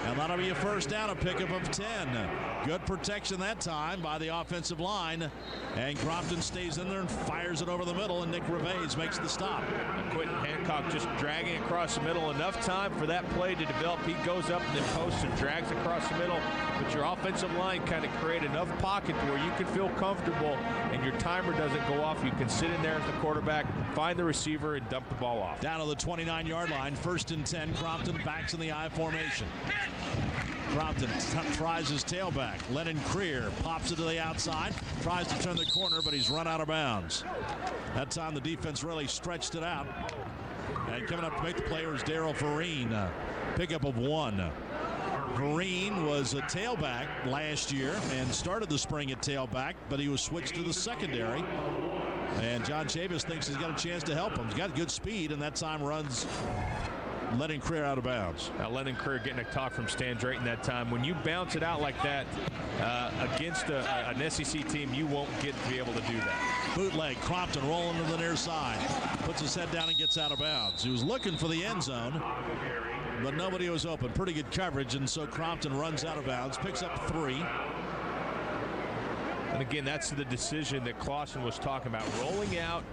And that'll be a 1st down, a pickup of 10. Good protection that time by the offensive line. And Crompton stays in there and fires it over the middle, and Nick Revesz makes the stop. Quentin Hancock just dragging across the middle. Enough time for that play to develop. He goes up and then posts and drags across the middle. But your offensive line kind of create enough pocket to where you can feel comfortable and your timer doesn't go off. You can sit in there as the quarterback, find the receiver, and dump the ball off. Down to the 29-yard line, 1st and 10. Crompton backs in the I formation. Crompton tries his tailback. Lennon Creer pops it to the outside, tries to turn the corner, but he's run out of bounds. That time the defense really stretched it out. And coming up to make the play was Darrell Vereen. Pickup of 1. Vereen was a tailback last year and started the spring at tailback, but he was switched to the secondary. And John Chavis thinks he's got a chance to help him. He's got good speed, and that time runs letting Creer out of bounds. Lennon Creer getting a talk from Stan Drayton that time. When you bounce it out like that against an SEC team, you won't get to be able to do that. Bootleg, Crompton rolling to the near side. Puts his head down and gets out of bounds. He was looking for the end zone, but nobody was open. Pretty good coverage, and so Crompton runs out of bounds, picks up 3. And again, that's the decision that Clausen was talking about. Rolling out,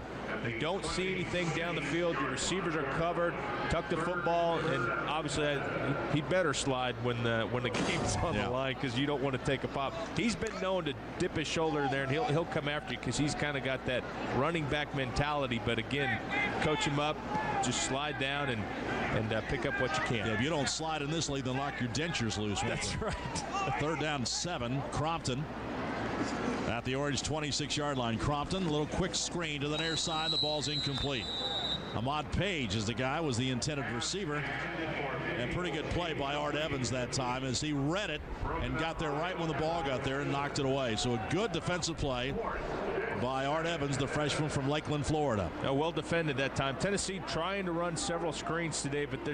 you don't see anything down the field. Your receivers are covered. Tuck the football, and obviously he'd better slide when the game's on the line, because you don't want to take a pop. He's been known to dip his shoulder there, and he'll come after you because he's kind of got that running back mentality. But again, coach him up, just slide down and pick up what you can. Yeah, if you don't slide in this league, then lock your dentures loose. That's right. 3rd down 7. Crompton at the Orange 26-yard line. Crompton, a little quick screen to the near side. The ball's incomplete. Ahmad Page is the guy, was the intended receiver. And pretty good play by Art Evans that time as he read it and got there right when the ball got there and knocked it away. So a good defensive play by Art Evans, the freshman from Lakeland, Florida. Well defended that time. Tennessee trying to run several screens today, but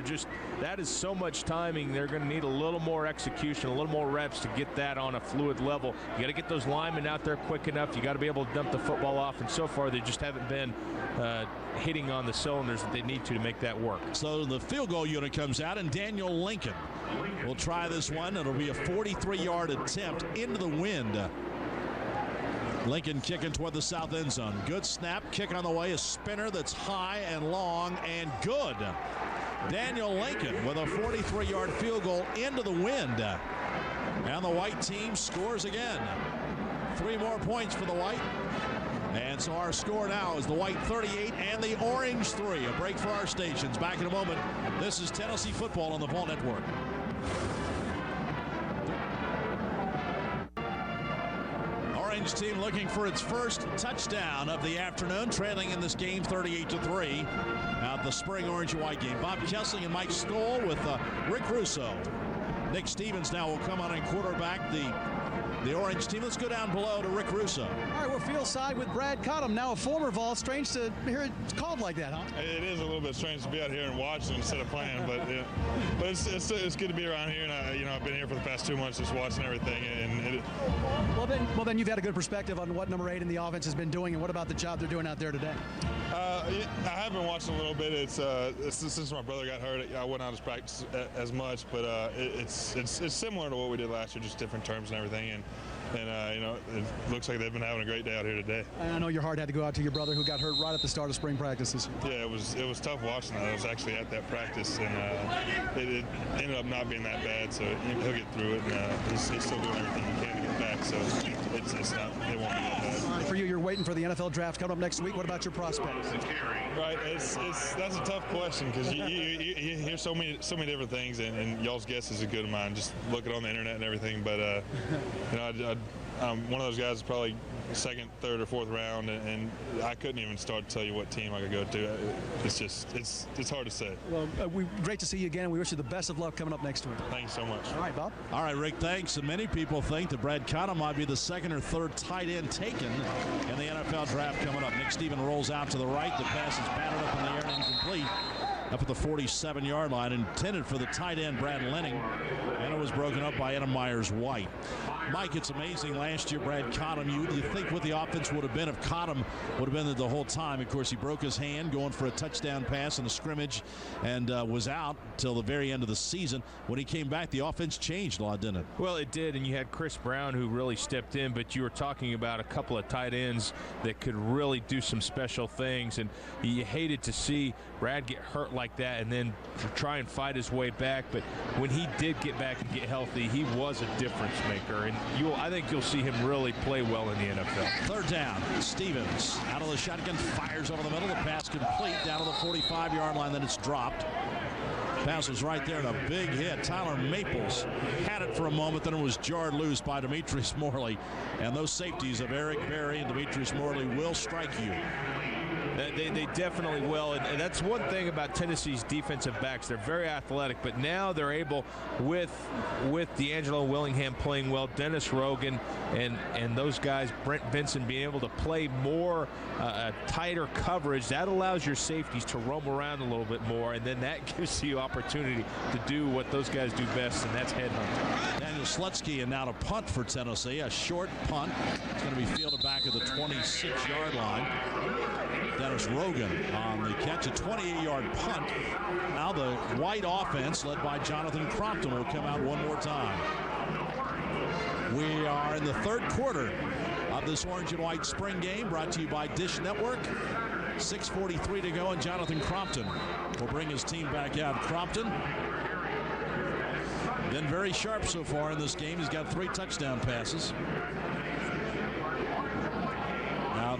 that is so much timing. They're going to need a little more execution, a little more reps to get that on a fluid level. You got to get those linemen out there quick enough. You got to be able to dump the football off, and so far they just haven't been hitting on the cylinders that they need to make that work. So the field goal unit comes out, and Daniel Lincoln will try this one. It'll be a 43-yard attempt into the wind. Lincoln kicking toward the south end zone. Good snap, kick on the way, a spinner that's high and long and good. Daniel Lincoln with a 43-yard field goal into the wind. And the white team scores again. 3 more points for the white. And so our score now is the white 38 and the orange 3. A break for our stations. Back in a moment. This is Tennessee football on the Ball Network. Orange team looking for its first touchdown of the afternoon, trailing in this game 38-3 at the Spring Orange and White game. Bob Kessling and Mike Stoll with Rick Russo. Nick Stevens now will come on and quarterback the Orange team. Let's go down below to Rick Russo. All right, we're field side with Brad Cottom, now a former Vol. Strange to hear it called like that, huh? It is a little bit strange to be out here and watching instead of playing, but it's good to be around here. And I've been here for the past 2 months just watching everything. And well then you've had a good perspective on what number 8 in the offense has been doing, and what about the job they're doing out there today? I have been watching a little bit. It's since my brother got hurt, I went out to practice as much, but it's similar to what we did last year, just different terms and everything. And it looks like they've been having a great day out here today. I know your heart had to go out to your brother who got hurt right at the start of spring practices. Yeah, it was tough watching that. I was actually at that practice, and it ended up not being that bad. So he'll get through it, and he's still doing everything he can to get back. So it won't be that bad. For you, you're waiting for the NFL draft coming up next week. What about your prospects? Right, that's a tough question because you hear so many different things, and y'all's guess is as good as mine. Just look it on the internet and everything, but I'm one of those guys that's probably second, third, or fourth round, and I couldn't even start to tell you what team I could go to. It's hard to say. Well, great to see you again, and we wish you the best of luck coming up next week. Thank you so much. All right, Bob. All right, Rick, thanks. And many people think that Brad Cottom might be the second or third tight end taken in the NFL draft coming up. Nick Stevens rolls out to the right. The pass is batted up in the air and incomplete. Up at the 47-yard line, intended for the tight end, Brad Lenning, and it was broken up by Adam Myers-White. Mike, it's amazing. Last year, Brad Cottom, you think what the offense would have been if Cottom would have been there the whole time. Of course, he broke his hand going for a touchdown pass in a scrimmage and was out till the very end of the season. When he came back, the offense changed a lot, didn't it? Well, it did, and you had Chris Brown who really stepped in, but you were talking about a couple of tight ends that could really do some special things, and you hated to see Brad get hurt like that and then try and fight his way back. But when he did get back and get healthy, he was a difference maker, and I think you'll see him really play well in the NFL. Third down, Stevens out of the shotgun, fires over the middle. The pass complete down to the 45-yard line, then it's dropped. Pass was right there and a big hit. Tyler Maples had it for a moment, then it was jarred loose by Demetrius Morley. And those safeties of Eric Berry and Demetrius Morley will strike you. They definitely will, and that's one thing about Tennessee's defensive backs. They're very athletic, but now they're able, with D'Angelo Willingham playing well, Dennis Rogan, and those guys, Brent Vinson, being able to play more tighter coverage. That allows your safeties to roam around a little bit more, and then that gives you opportunity to do what those guys do best, and that's headhunting. Daniel Slutsky, and now to punt for Tennessee. A short punt. It's going to be fielded back at the 26-yard line. Dennis Rogan on the catch, a 28-yard punt. Now the White offense, led by Jonathan Crompton, will come out one more time. We are in the third quarter of this Orange and White spring game, brought to you by Dish Network. 6:43 to go, and Jonathan Crompton will bring his team back out. Crompton been very sharp so far in this game. He's got 3 touchdown passes.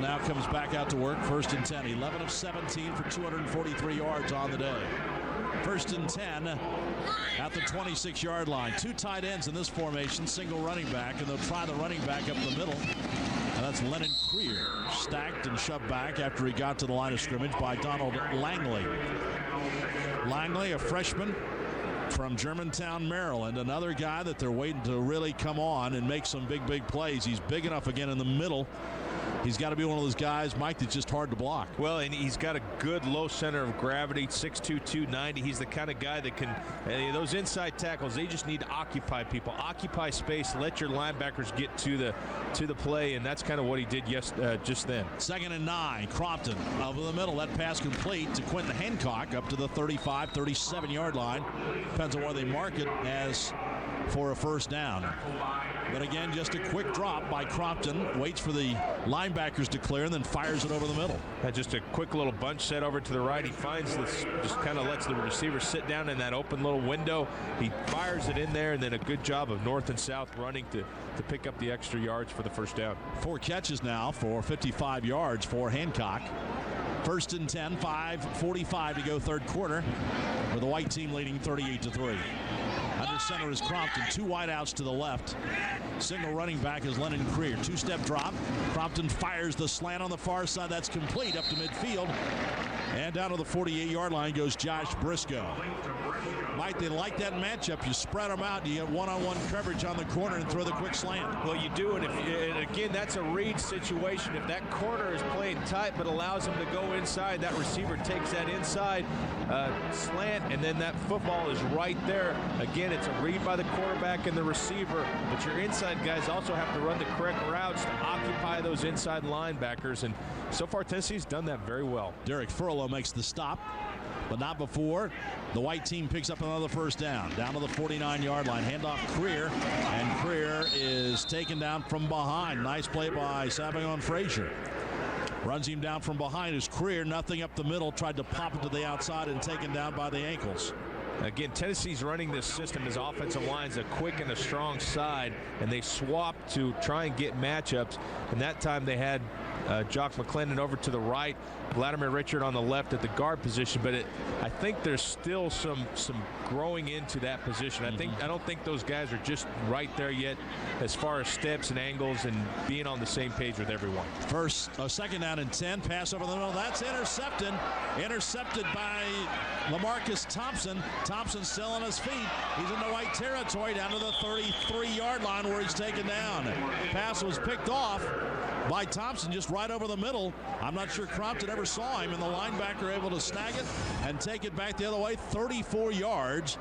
Now comes back out to work. 1st and 10. 11 of 17 for 243 yards on the day. 1st and 10 at the 26-yard line. 2 tight ends in this formation, single running back, and they'll try the running back up the middle. And that's Lennon Creer, stacked and shoved back after he got to the line of scrimmage by Donald Langley. Langley, a freshman from Germantown, Maryland, another guy that they're waiting to really come on and make some big plays. He's big enough again in the middle. He's got to be one of those guys, Mike, that's just hard to block. Well, and he's got a good low center of gravity, 6'2", 290. He's the kind of guy that can, those inside tackles, they just need to occupy people, occupy space, let your linebackers get to the play, and that's kind of what he did just then. 2nd and 9, Crompton over the middle. That pass complete to Quentin Hancock up to the 35, 37-yard line. Depends on where they mark it as for a first down. But again, just a quick drop by Crompton. Waits for the linebackers to clear and then fires it over the middle. Just a quick little bunch set over to the right. He finds this, just kind of lets the receiver sit down in that open little window. He fires it in there, and then a good job of north and south running to pick up the extra yards for the first down. 4 catches now for 55 yards for Hancock. 1st and 10, 5:45 to go, third quarter, with the White team leading 38-3. Under center is Crompton. 2 wideouts to the left. Single running back is Lennon Creer. 2-step drop. Crompton fires the slant on the far side. That's complete up to midfield. And down to the 48-yard line goes Josh Briscoe. Mike, they like that matchup. You spread them out. You get one-on-one coverage on the corner and throw the quick slant. Well, you do, and again, that's a read situation. If that corner is playing tight but allows him to go inside, that receiver takes that inside slant, and then that football is right there. Again, it's a read by the quarterback and the receiver, but your inside guys also have to run the correct routes to occupy those inside linebackers, and so far Tennessee's done that very well. Derek Furlow makes the stop, but not before the White team picks up another first down. Down to the 49-yard line. Handoff Creer, and Creer is taken down from behind. Nice play by Savion Frazier. Runs him down from behind as Creer, nothing up the middle, tried to pop it to the outside and taken down by the ankles. Again, Tennessee's running this system as offensive lines, a quick and a strong side, and they swapped to try and get matchups. And that time they had Jock McClendon over to the right, Vladimir Richard on the left at the guard position. But I think there's still some growing into that position. I don't think those guys are just right there yet as far as steps and angles and being on the same page with everyone. Second down and 10. Pass over the middle. That's intercepted. Intercepted by LaMarcus Thompson. Thompson still on his feet. He's in the White territory down to the 33-yard line where he's taken down. Pass was picked off by Thompson just right over the middle. I'm not sure Crompton ever saw him, and the linebacker able to snag it and take it back the other way, 34 yards.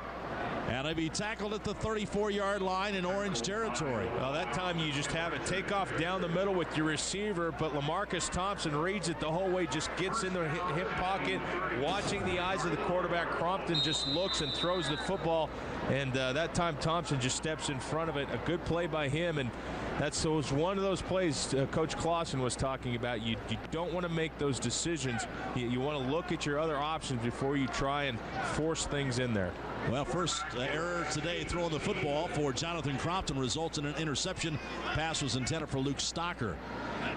And he'll be tackled at the 34-yard line in Orange territory. Well, that time you just have a takeoff down the middle with your receiver, but LaMarcus Thompson reads it the whole way, just gets in the hip pocket, watching the eyes of the quarterback. Crompton just looks and throws the football, and that time Thompson just steps in front of it. A good play by him, and that was one of those plays Coach Clausen was talking about. You don't want to make those decisions. You want to look at your other options before you try and force things in there. Well, first error today throwing the football for Jonathan Crompton results in an interception. Pass was intended for Luke Stocker.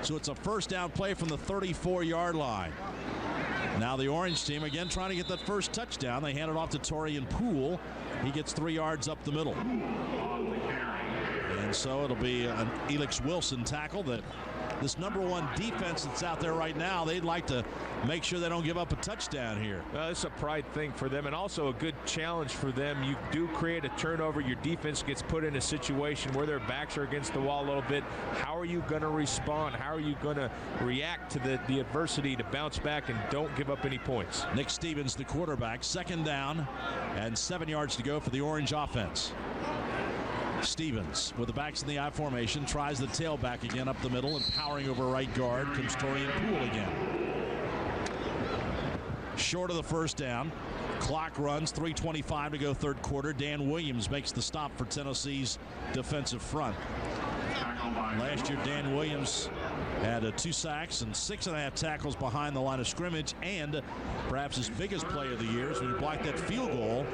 So it's a first down play from the 34-yard line. Now the Orange team again trying to get that first touchdown. They hand it off to Torian Poole. He gets 3 yards up the middle. And so it'll be an Elix Wilson tackle that this #1 defense that's out there right now, they'd like to make sure they don't give up a touchdown here. Well, it's a pride thing for them, and also a good challenge for them. You do create a turnover. Your defense gets put in a situation where their backs are against the wall a little bit. How are you going to respond? How are you going to react to the adversity to bounce back and don't give up any points? Nick Stevens, the quarterback, 2nd down and 7 yards to go for the Orange offense. Stevens with the backs in the I formation tries the tailback again up the middle, and powering over right guard comes Torian Poole again. Short of the 1st down. Clock runs, 3:25 to go 3rd quarter. Dan Williams makes the stop for Tennessee's defensive front. Last year, Dan Williams had 2 sacks and 6.5 tackles behind the line of scrimmage, and perhaps his biggest play of the year is when he blocked that field goal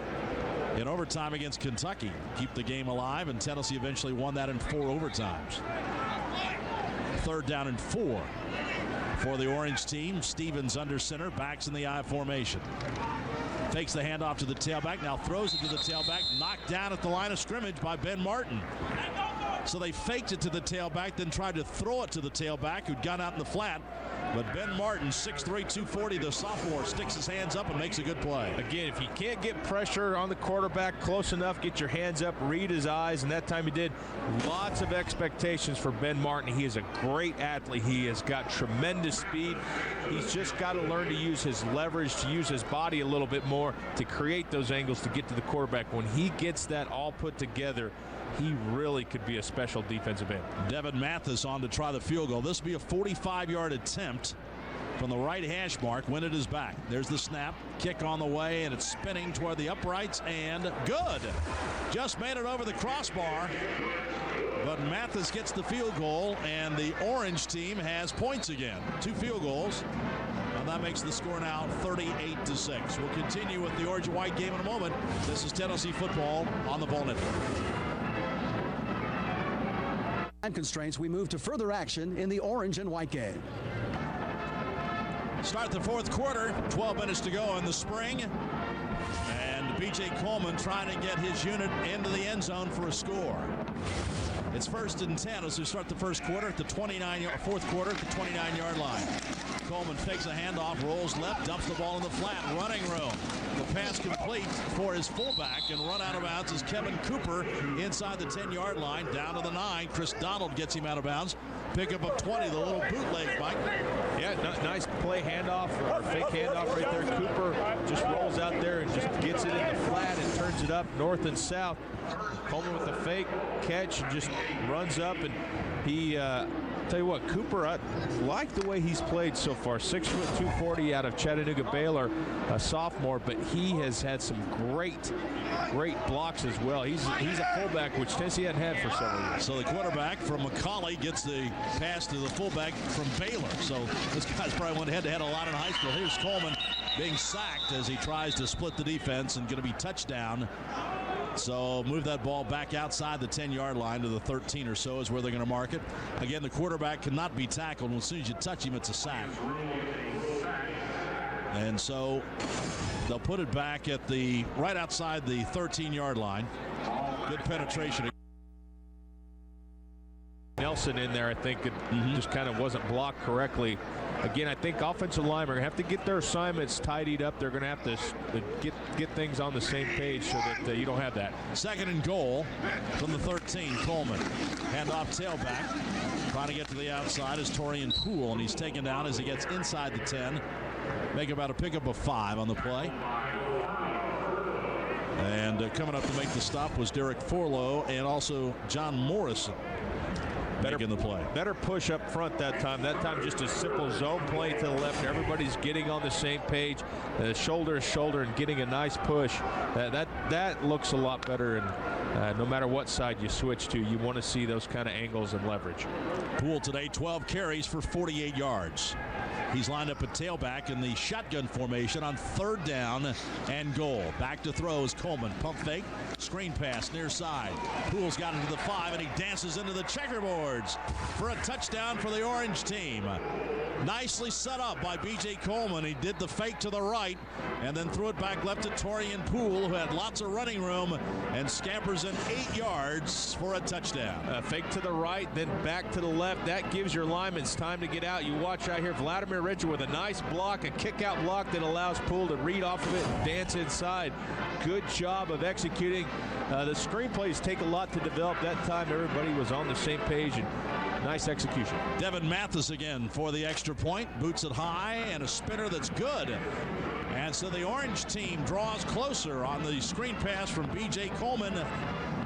in overtime against Kentucky. Keep the game alive, and Tennessee eventually won that in 4 overtimes. 3rd down and 4 for the Orange team. Stevens under center, backs in the I formation. Takes the handoff to the tailback, now throws it to the tailback, knocked down at the line of scrimmage by Ben Martin. So they faked it to the tailback, then tried to throw it to the tailback who'd gone out in the flat. But Ben Martin, 6'3", 240, the sophomore, sticks his hands up and makes a good play. Again, if you can't get pressure on the quarterback close enough, get your hands up, read his eyes, and that time he did. Lots of expectations for Ben Martin. He is a great athlete. He has got tremendous speed. He's just got to learn to use his leverage, to use his body a little bit more to create those angles to get to the quarterback. When he gets that all put together, he really could be a special defensive end. Devin Mathis on to try the field goal. This will be a 45-yard attempt from the right hash mark when it is back. There's the snap, kick on the way, and it's spinning toward the uprights, and good. Just made it over the crossbar, but Mathis gets the field goal, and the Orange team has points again. 2 field goals, and that makes the score now 38-6. We'll continue with the Orange and White game in a moment. This is Tennessee football on the Ball Network. Time constraints, we move to further action in the Orange and White game. Start the 4th quarter, 12 minutes to go in the spring. And B.J. Coleman trying to get his unit into the end zone for a score. It's 1st and 10 as we start the 1st quarter at the 4th quarter at the 29-yard line. Coleman fakes a handoff, rolls left, dumps the ball in the flat, running room. The pass complete for his fullback, and run out of bounds is Kevin Cooper inside the 10-yard line, down to the 9. Chris Donald gets him out of bounds. Pickup of 20, the little bootleg, Mike. Yeah, nice play handoff, or fake handoff right there. Cooper just rolls out there and just gets it in the flat and turns it up north and south. Coleman with the fake catch and just runs up, and he tell you what, Cooper, I like the way he's played so far. 6', 240 out of Chattanooga Baylor, a sophomore, but he has had some great blocks as well. He's a fullback, which Tennessee hadn't had for several years. So the quarterback from McCallie gets the pass to the fullback from Baylor. So this guy's probably went head-to-head a lot in high school. Here's Coleman being sacked as he tries to split the defense, and going to be touchdown. So move that ball back outside the 10-yard line to the 13 or so is where they're going to mark it. Again, the quarterback cannot be tackled. As soon as you touch him, it's a sack. And so they'll put it back at the right outside the 13-yard line. Good penetration. Nelson in there, I think it just kind of wasn't blocked correctly. Again, I think offensive linemen are going to have to get their assignments tidied up. They're going to have to get things on the same page so that you don't have that. 2nd and goal from the 13. Coleman. Handoff tailback. Trying to get to the outside is Torian Poole, and he's taken down as he gets inside the 10. Make about a pickup of 5 on the play. And coming up to make the stop was Derek Forlow and also John Morrison. Making the play. Better push up front that time. That time just a simple zone play to the left. Everybody's getting on the same page, shoulder to shoulder, and getting a nice push. That looks a lot better. And no matter what side you switch to, you want to see those kind of angles and leverage. Poole today 12 carries for 48 yards. He's lined up at tailback in the shotgun formation on 3rd down and goal. Back to throws Coleman. Pump fake. Screen pass near side. Poole's got into the 5, and he dances into the checkerboards for a touchdown for the Orange team. Nicely set up by B.J. Coleman. He did the fake to the right and then threw it back left to Torian Poole, who had lots of running room and scampers in 8 yards for a touchdown. Fake to the right, then back to the left. That gives your linemen time to get out. You watch right here, Vladimir Richard with a nice block, a kick-out block that allows Poole to read off of it and dance inside. Good job of executing. The screenplays take a lot to develop. That time everybody was on the same page, and nice execution. Devin Mathis again for the extra point. Boots it high and a spinner that's good. And so the Orange team draws closer on the screen pass from B.J. Coleman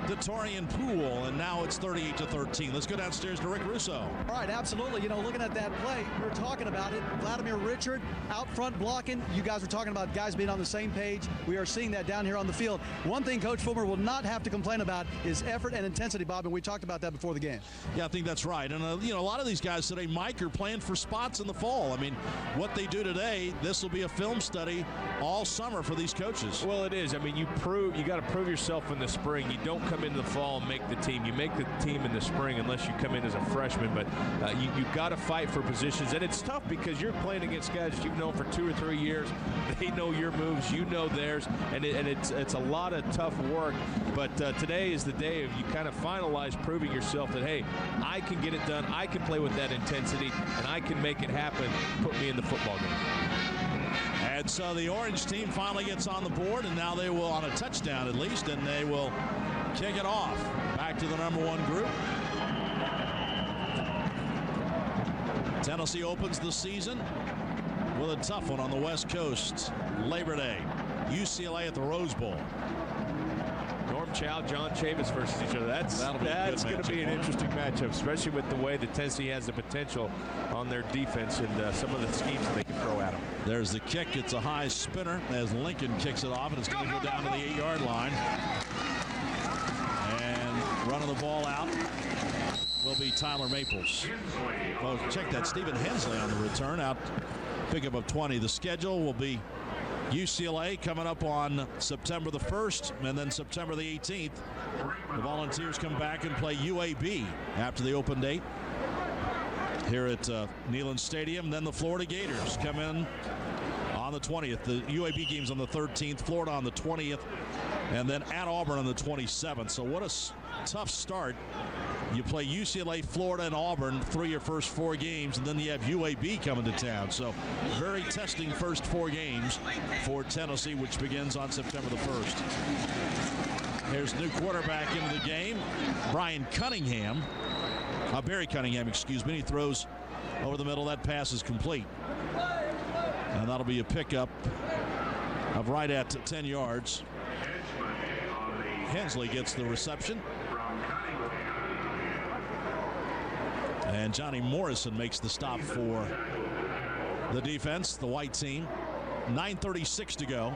to Torian Poole, and now it's 38-13. Let's go downstairs to Rick Russo. All right, absolutely. You know, looking at that play, we were talking about it. Vladimir Richard out front blocking. You guys were talking about guys being on the same page. We are seeing that down here on the field. One thing Coach Fulmer will not have to complain about is effort and intensity, Bob, and we talked about that before the game. Yeah, I think that's right. And, you know, a lot of these guys today, Mike, are playing for spots in the fall. I mean, what they do today, this will be a film study all summer for these coaches. Well, it is. I mean, you got to prove yourself in the spring. You don't come into the fall and make the team. You make the team in the spring unless you come in as a freshman. But you've got to fight for positions. And it's tough because you're playing against guys you've known for 2 or 3 years. They know your moves. You know theirs. And it's a lot of tough work. But today is the day of you kind of finalize proving yourself that, hey, I can get it done. I can play with that intensity, and I can make it happen. Put me in the football game. And so the Orange team finally gets on the board, and now they will, on a touchdown at least, and they will kick it off. Back to the #1 group. Tennessee opens the season with a tough one on the West Coast. Labor Day. UCLA at the Rose Bowl. Norm Chow, John Chavis versus each other. That's going to be an interesting matchup, especially with the way that Tennessee has the potential on their defense and some of the schemes that they can throw at them. There's the kick. It's a high spinner as Lincoln kicks it off, and it's going to go down to the 8-yard line. And running the ball out will be Tyler Maples. Well, check that. Stephen Hensley on the return out. Pickup of 20. The schedule will be UCLA coming up on September the 1st, and then September the 18th. The Volunteers come back and play UAB after the open date here at Neyland Stadium. Then the Florida Gators come in on the 20th. The UAB game's on the 13th, Florida on the 20th, and then at Auburn on the 27th. So what a tough start. You play UCLA, Florida, and Auburn through your first 4 games, and then you have UAB coming to town. So very testing first 4 games for Tennessee, which begins on September the 1st. Here's new quarterback into the game, Barry Cunningham, excuse me. He throws over the middle. That pass is complete. And that'll be a pickup of right at 10 yards. Hensley gets the reception. And Johnny Morrison makes the stop for the defense, the white team. 9:36 to go.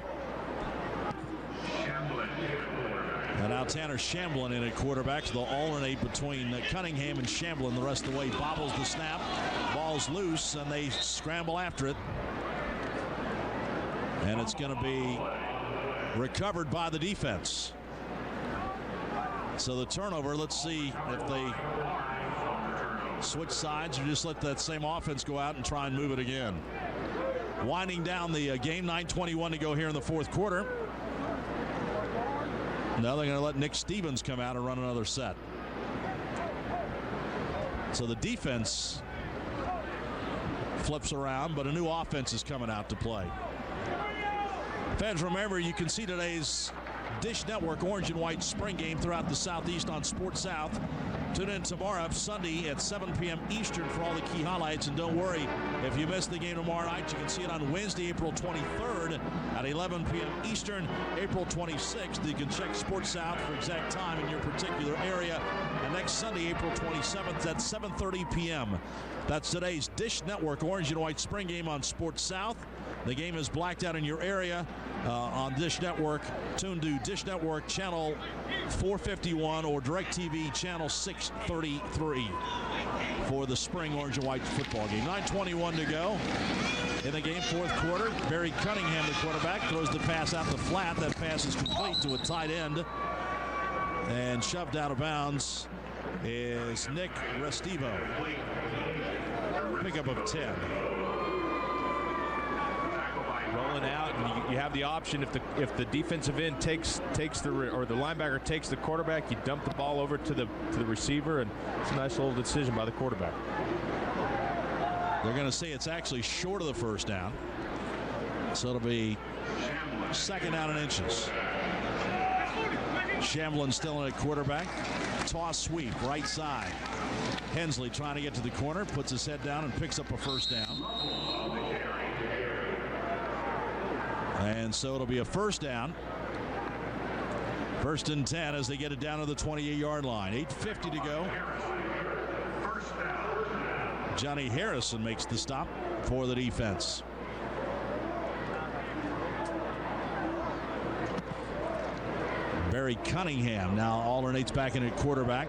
And now Tanner Shamblin in at quarterback. So they'll alternate between Cunningham and Shamblin the rest of the way. Bobbles the snap. Ball's loose, and they scramble after it. And it's going to be recovered by the defense. So the turnover, let's see if they switch sides or just let that same offense go out and try and move it again. Winding down the game, 9:21 to go here in the 4th quarter. Now they're going to let Nick Stevens come out and run another set. So the defense flips around, but a new offense is coming out to play. Fans, remember, you can see today's Dish Network Orange and White Spring Game throughout the Southeast on Sports South. Tune in tomorrow, Sunday at 7 p.m. Eastern for all the key highlights. And don't worry, if you miss the game tomorrow night, you can see it on Wednesday, April 23rd at 11 p.m. Eastern, April 26th. You can check Sports South for exact time in your particular area. And next Sunday, April 27th at 7:30 p.m. That's today's Dish Network Orange and White Spring Game on Sports South. The game is blacked out in your area on Dish Network. Tune to Dish Network Channel 451 or DirecTV Channel 633 for the spring orange and white football game. 9:21 to go in the game, fourth quarter. Barry Cunningham, the quarterback, throws the pass out the flat. That pass is complete to a tight end. And shoved out of bounds is Nick Restivo. Pickup of 10. Rolling out, and you have the option if the defensive end takes the linebacker takes the quarterback, you dump the ball over to the receiver, and it's a nice little decision by the quarterback. They're going to say it's actually short of the first down, so it'll be second down and inches. Shamblin still in at quarterback. Toss sweep right side. Hensley trying to get to the corner, puts his head down and picks up a first down. And so it'll be a first down. First and 10 as they get it down to the 28-yard line. 8:50 to go. Johnny Harrison makes the stop for the defense. Barry Cunningham now alternates back in at quarterback.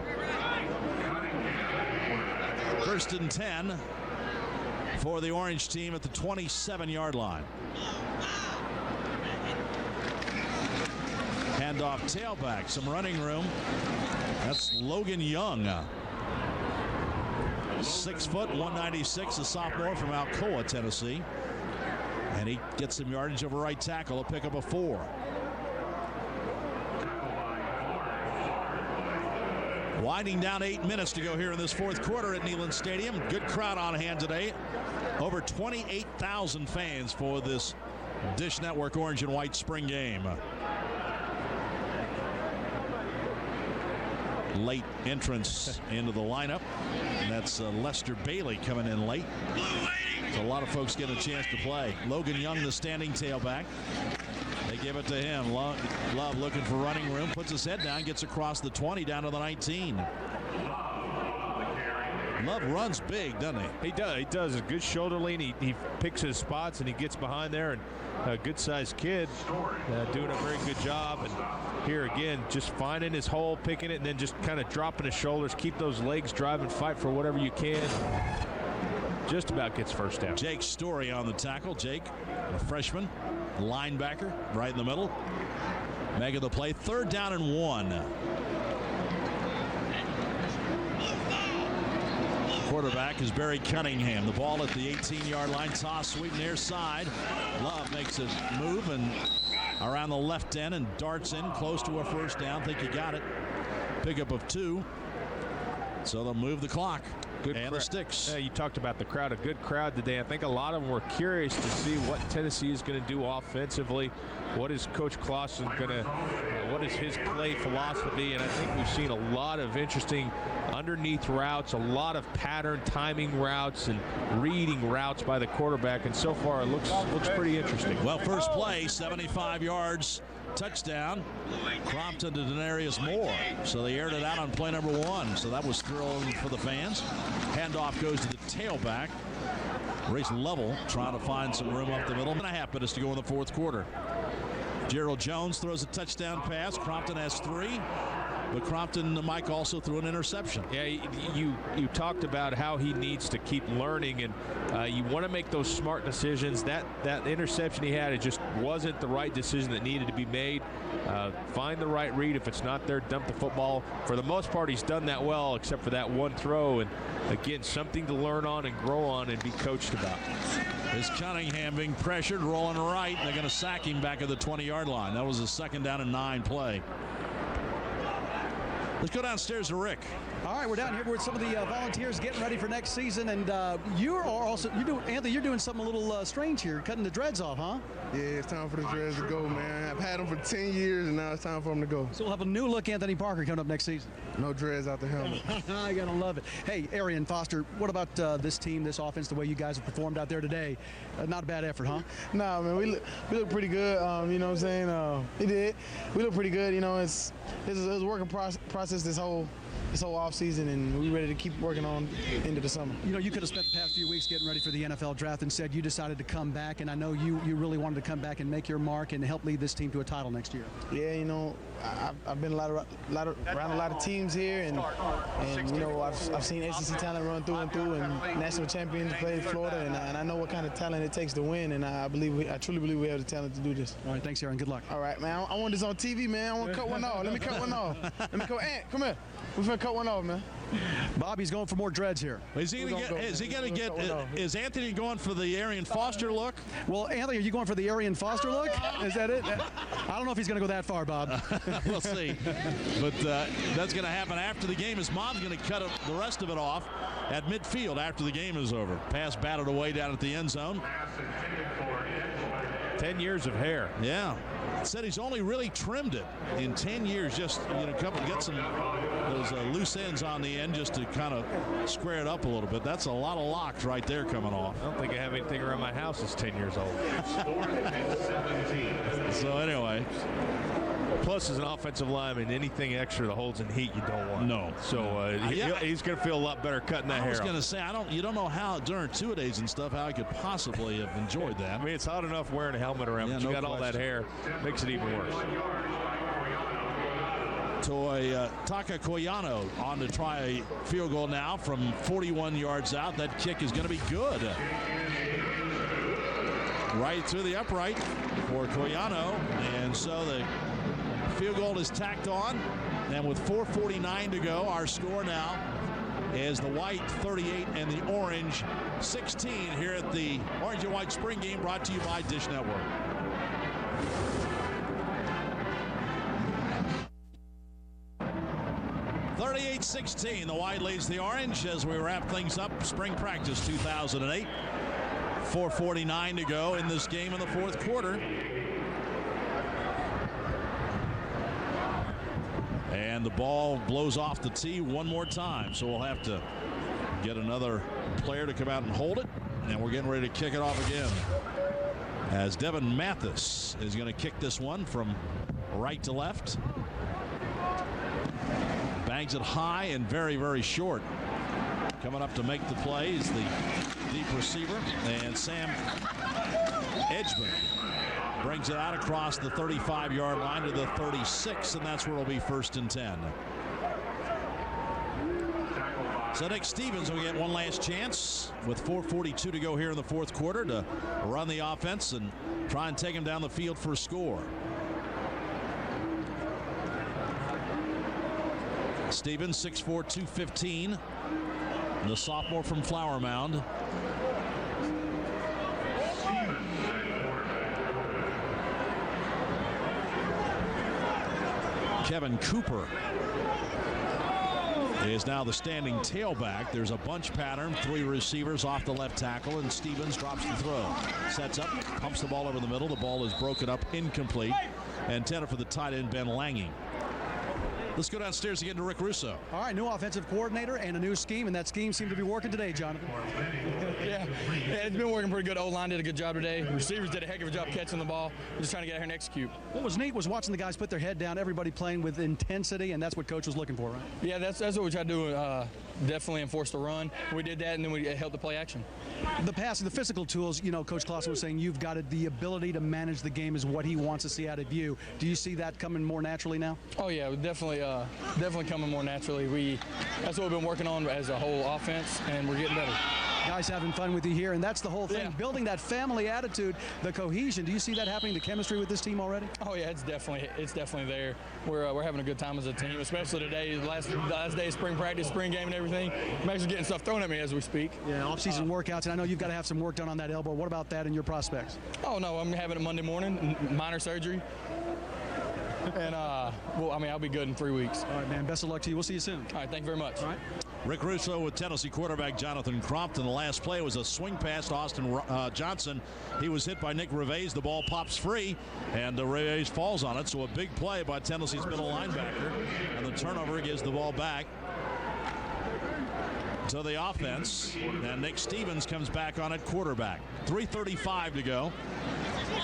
First and 10 for the orange team at the 27-yard line. Handoff tailback, some running room. That's Logan Young. 6 foot, 196, a sophomore from Alcoa, Tennessee. And he gets some yardage over right tackle, a pickup of 4. Winding down 8 minutes to go here in this fourth quarter at Neyland Stadium. Good crowd on hand today. Over 28,000 fans for this Dish Network orange and white spring game. Late entrance into the lineup, and that's Lester Bailey coming in late. So a lot of folks get a chance to play. Logan Young, the standing tailback. They give it to him. Love looking for running room, puts his head down, gets across the 20 down to the 19. Love runs big, doesn't he? He does. He does a good shoulder lean. He picks his spots and he gets behind there, and a good-sized kid doing a very good job. And here again, just finding his hole, picking it, and then just kind of dropping his shoulders. Keep those legs driving, fight for whatever you can. Just about gets first down. Jake Story on the tackle. Jake, a freshman, linebacker, right in the middle. Making the play. Third down and 1. Quarterback is Barry Cunningham. The ball at the 18-yard line. Toss sweep near side. Love makes a move and around the left end and darts in close to a first down. Think you got it. Pickup of 2. So they'll move the clock. Good and the sticks. Yeah, you talked about the crowd. A good crowd today. I think a lot of them were curious to see what Tennessee is going to do offensively. What is Coach Clausen going to, what is his play philosophy? And I think we've seen a lot of interesting underneath routes, a lot of pattern timing routes and reading routes by the quarterback. And so far it looks pretty interesting. Well, first play, 75 yards. Touchdown. Crompton to Denarius Moore. So they aired it out on play number 1. So that was thrilling for the fans. Handoff goes to the tailback. Race Lovell trying to find some room up the middle. 1.5 minutes to go in the fourth quarter. Gerald Jones throws a touchdown pass. Crompton has 3. But Crompton, Mike, also threw an interception. Yeah, you talked about how he needs to keep learning, and you want to make those smart decisions. That interception he had, it just wasn't the right decision that needed to be made. Find the right read. If it's not there, dump the football. For the most part, he's done that well, except for that one throw. And again, something to learn on and grow on and be coached about. Is Cunningham being pressured, rolling right. They're going to sack him back at the 20-yard line. That was a 2nd down and 9 play. Let's go downstairs to Rick. All right, we're down here with some of the volunteers getting ready for next season, and Anthony, you're doing something a little strange here, cutting the dreads off, huh? Yeah, it's time for the dreads to go, man. I've had them for 10 years, and now it's time for them to go. So we'll have a new look Anthony Parker coming up next season. No dreads out the helmet. I gotta love it. Hey, Arian Foster, what about this team, this offense, the way you guys have performed out there today? Not a bad effort, huh? Nah, man, we look pretty good. You know what I'm saying? We look pretty good. You know, it was a working process this whole this whole offseason, and we're ready to keep working on into the summer. You know, you could have spent the past few weeks getting ready for the NFL draft. Instead, you decided to come back, and I know you really wanted to come back and make your mark and help lead this team to a title next year. Yeah, you know, I've been around a lot of teams here, and you know, I've seen SEC talent run through and through, and national champions play in Florida, and I know what kind of talent it takes to win, and I truly believe we have the talent to do this. All right, thanks, Aaron. Good luck. All right, man. I want this on TV, man. I want to cut one off. Let me cut one off. Let me cut. Ant, come here. We're gonna cut one off, man. Bobby's going for more dreads here. Is Anthony going for the Arian Foster look? Well, Anthony, are you going for the Arian Foster look? Is that it? I don't know if he's going to go that far, Bob. We'll see. But that's going to happen after the game. His mom's going to cut the rest of it off at midfield after the game is over. Pass batted away down at the end zone. 10 years of hair. Yeah. Said he's only really trimmed it in 10 years, just get some those loose ends on the end just to kind of square it up a little bit. That's a lot of locks right there coming off. I don't think I have anything around my house that's 10 years old. So anyway. Plus, as an offensive lineman, anything extra that holds in heat you don't want. No. So he's going to feel a lot better cutting that hair off. I was going to say, you don't know how during two-a-days and stuff how I could possibly have enjoyed that. I mean, it's hot enough wearing a helmet around, but you got all that hair, makes it even worse. Taka Koyano on to try a field goal now from 41 yards out. That kick is going to be good. Right through the upright for Koyano, and so the field goal is tacked on, and with 4:49 to go, our score now is the white 38 and the orange 16 here at the Orange and White Spring Game, brought to you by Dish Network. (38-16). The white leads the orange as we wrap things up. Spring practice 2008. 4:49 to go in this game in the fourth quarter. And the ball blows off the tee one more time, so we'll have to get another player to come out and hold it, and we're getting ready to kick it off again as Devin Mathis is going to kick this one from right to left. Bangs it high and very, very short. Coming up to make the play is the deep receiver, and Sam Edgman brings it out across the 35-yard line to the 36, and that's where it'll be 1st and 10. So Nick Stevens will get one last chance with 4:42 to go here in the fourth quarter to run the offense and try and take him down the field for a score. Stevens, 6'4", 215, the sophomore from Flower Mound. Kevin Cooper is now the standing tailback. There's a bunch pattern, 3 receivers off the left tackle, and Stevens drops the throw. Sets up, pumps the ball over the middle. The ball is broken up, incomplete. Intended for the tight end, Ben Lange. Let's go downstairs again to Rick Russo. All right, new offensive coordinator and a new scheme, and that scheme seemed to be working today, Jonathan. Yeah, it's been working pretty good. O-line did a good job today. Receivers did a heck of a job catching the ball. We're just trying to get out here and execute. What was neat was watching the guys put their head down, everybody playing with intensity, and that's what Coach was looking for, right? Yeah, that's what we tried to do. Definitely enforce the run. We did that, and then we helped the play action. The passing, the physical tools, you know, Coach Clausen was saying you've got it. The ability to manage the game is what he wants to see out of you. Do you see that coming more naturally now? Oh, yeah, definitely coming more naturally. That's what we've been working on as a whole offense, and we're getting better. Guys having fun with you here, and that's the whole thing. Yeah. Building that family attitude, the cohesion. Do you see that happening, the chemistry with this team already? Oh yeah, it's definitely there. We're having a good time as a team, especially today, the last day of spring practice, spring game, and everything. I'm actually getting stuff thrown at me as we speak. Yeah, off-season workouts, and I know you've got to have some work done on that elbow. What about that and your prospects? Oh no, I'm having it Monday morning, minor surgery. And I'll be good in 3 weeks. All right, man. Best of luck to you. We'll see you soon. All right, thank you very much. All right. Rick Russo with Tennessee quarterback Jonathan Crompton. The last play was a swing pass to Austin Johnson. He was hit by Nick Reveiz. The ball pops free, and Reveiz falls on it. So a big play by Tennessee's middle linebacker, and the turnover gives the ball back to the offense, and Nick Stevens comes back on at quarterback. 3:35 to go.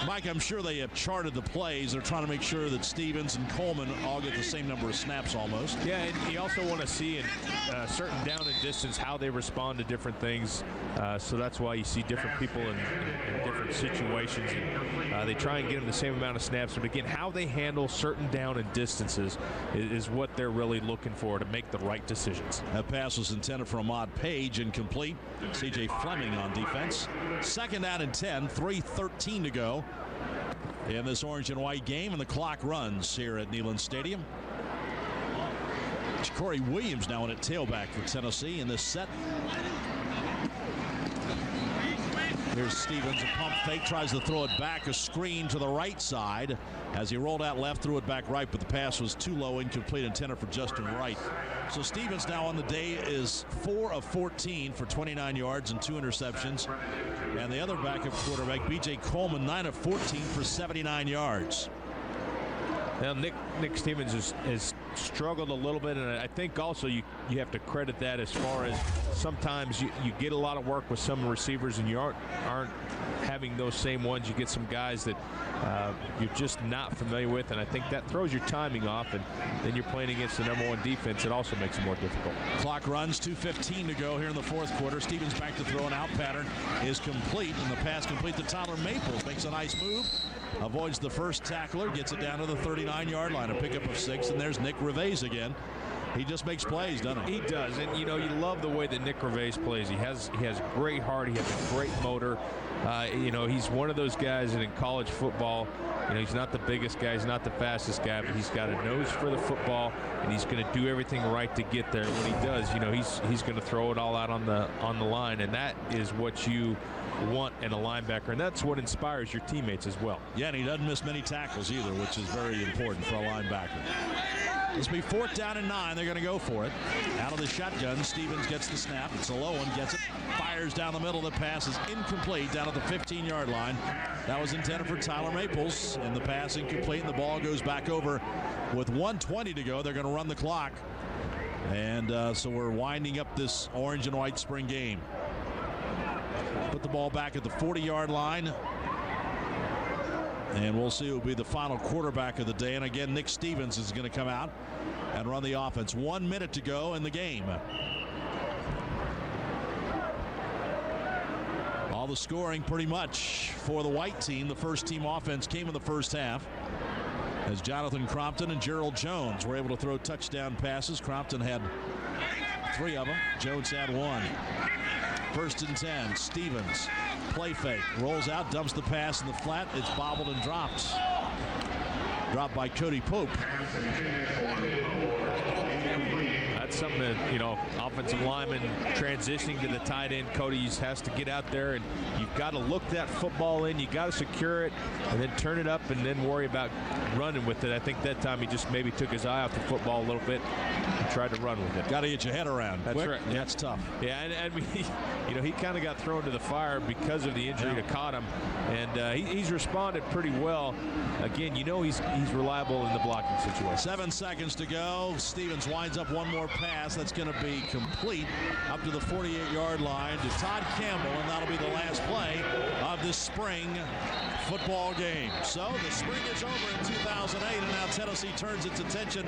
Mike, I'm sure they have charted the plays. They're trying to make sure that Stevens and Coleman all get the same number of snaps almost. Yeah, and you also want to see in certain down and distance how they respond to different things. So that's why you see different people in different situations. And, they try and get them the same amount of snaps. But again, how they handle certain down and distances is what they're really looking for to make the right decisions. That pass was intended for Ahmad Page, incomplete. C.J. Fleming on defense. 2nd down and 10, 3:13 to go in this orange and white game, and the clock runs here at Neyland Stadium. Corey Williams now in at tailback for Tennessee in this set. Here's Stevens, a pump fake, tries to throw it back, a screen to the right side. As he rolled out left, threw it back right, but the pass was too low, incomplete, intended for Justin Wright. So Stevens now on the day is 4 of 14 for 29 yards and 2 interceptions. And the other backup quarterback, B.J. Coleman, 9 of 14 for 79 yards. Now, Nick Stevens has struggled a little bit, and I think also you have to credit that as far as sometimes you get a lot of work with some receivers and you aren't having those same ones. You get some guys that you're just not familiar with, and I think that throws your timing off, and then you're playing against the #1 defense. It also makes it more difficult. Clock runs, 2:15 to go here in the 4th quarter. Stevens back to throw, an out pattern is complete, and the pass complete to Tyler Maples. Makes a nice move, avoids the first tackler, gets it down to the 39-yard line, a pickup of 6, and there's Nick Reveiz again. He just makes plays, doesn't he? He does, and you love the way that Nick Reveiz plays. He has great heart. He has a great motor. He's one of those guys that in college football, he's not the biggest guy, he's not the fastest guy, but he's got a nose for the football, and he's going to do everything right to get there. When he does, he's going to throw it all out on the line, and that is what you want in a linebacker, and that's what inspires your teammates as well. Yeah, and he doesn't miss many tackles either, which is very important for a linebacker. This will be 4th down and 9. They're going to go for it. Out of the shotgun, Stevens gets the snap. It's a low one, gets it, fires down the middle. The pass is incomplete down at the 15-yard line. That was intended for Tyler Maples, and the pass incomplete, and the ball goes back over. With 1:20 to go, they're going to run the clock. And so we're winding up this orange and white spring game. Put the ball back at the 40-yard line. And we'll see who will be the final quarterback of the day. And again, Nick Stevens is going to come out and run the offense. 1 minute to go in the game. All the scoring pretty much for the white team. The first team offense came in the first half, as Jonathan Crompton and Gerald Jones were able to throw touchdown passes. Crompton had 3 of them. Jones had 1. 1st and 10. Stevens. Play fake. Rolls out, dumps the pass in the flat. It's bobbled and dropped. Dropped by Cody Pope. That's something that, offensive lineman transitioning to the tight end. Cody has to get out there, and you've got to look that football in. You got to secure it and then turn it up and then worry about running with it. I think that time he just maybe took his eye off the football a little bit and tried to run with it. Got to get your head around. That's quick. right. Yeah, that's tough. Yeah, and he kind of got thrown to the fire because of the injury that caught him, and he's responded pretty well. Again, he's reliable in the blocking situation. 7 seconds to go. Stevens winds up one more pass. That's going to be complete up to the 48-yard line to Todd Campbell, and that'll be the last play of this spring football game. So the spring is over in 2008, and now Tennessee turns its attention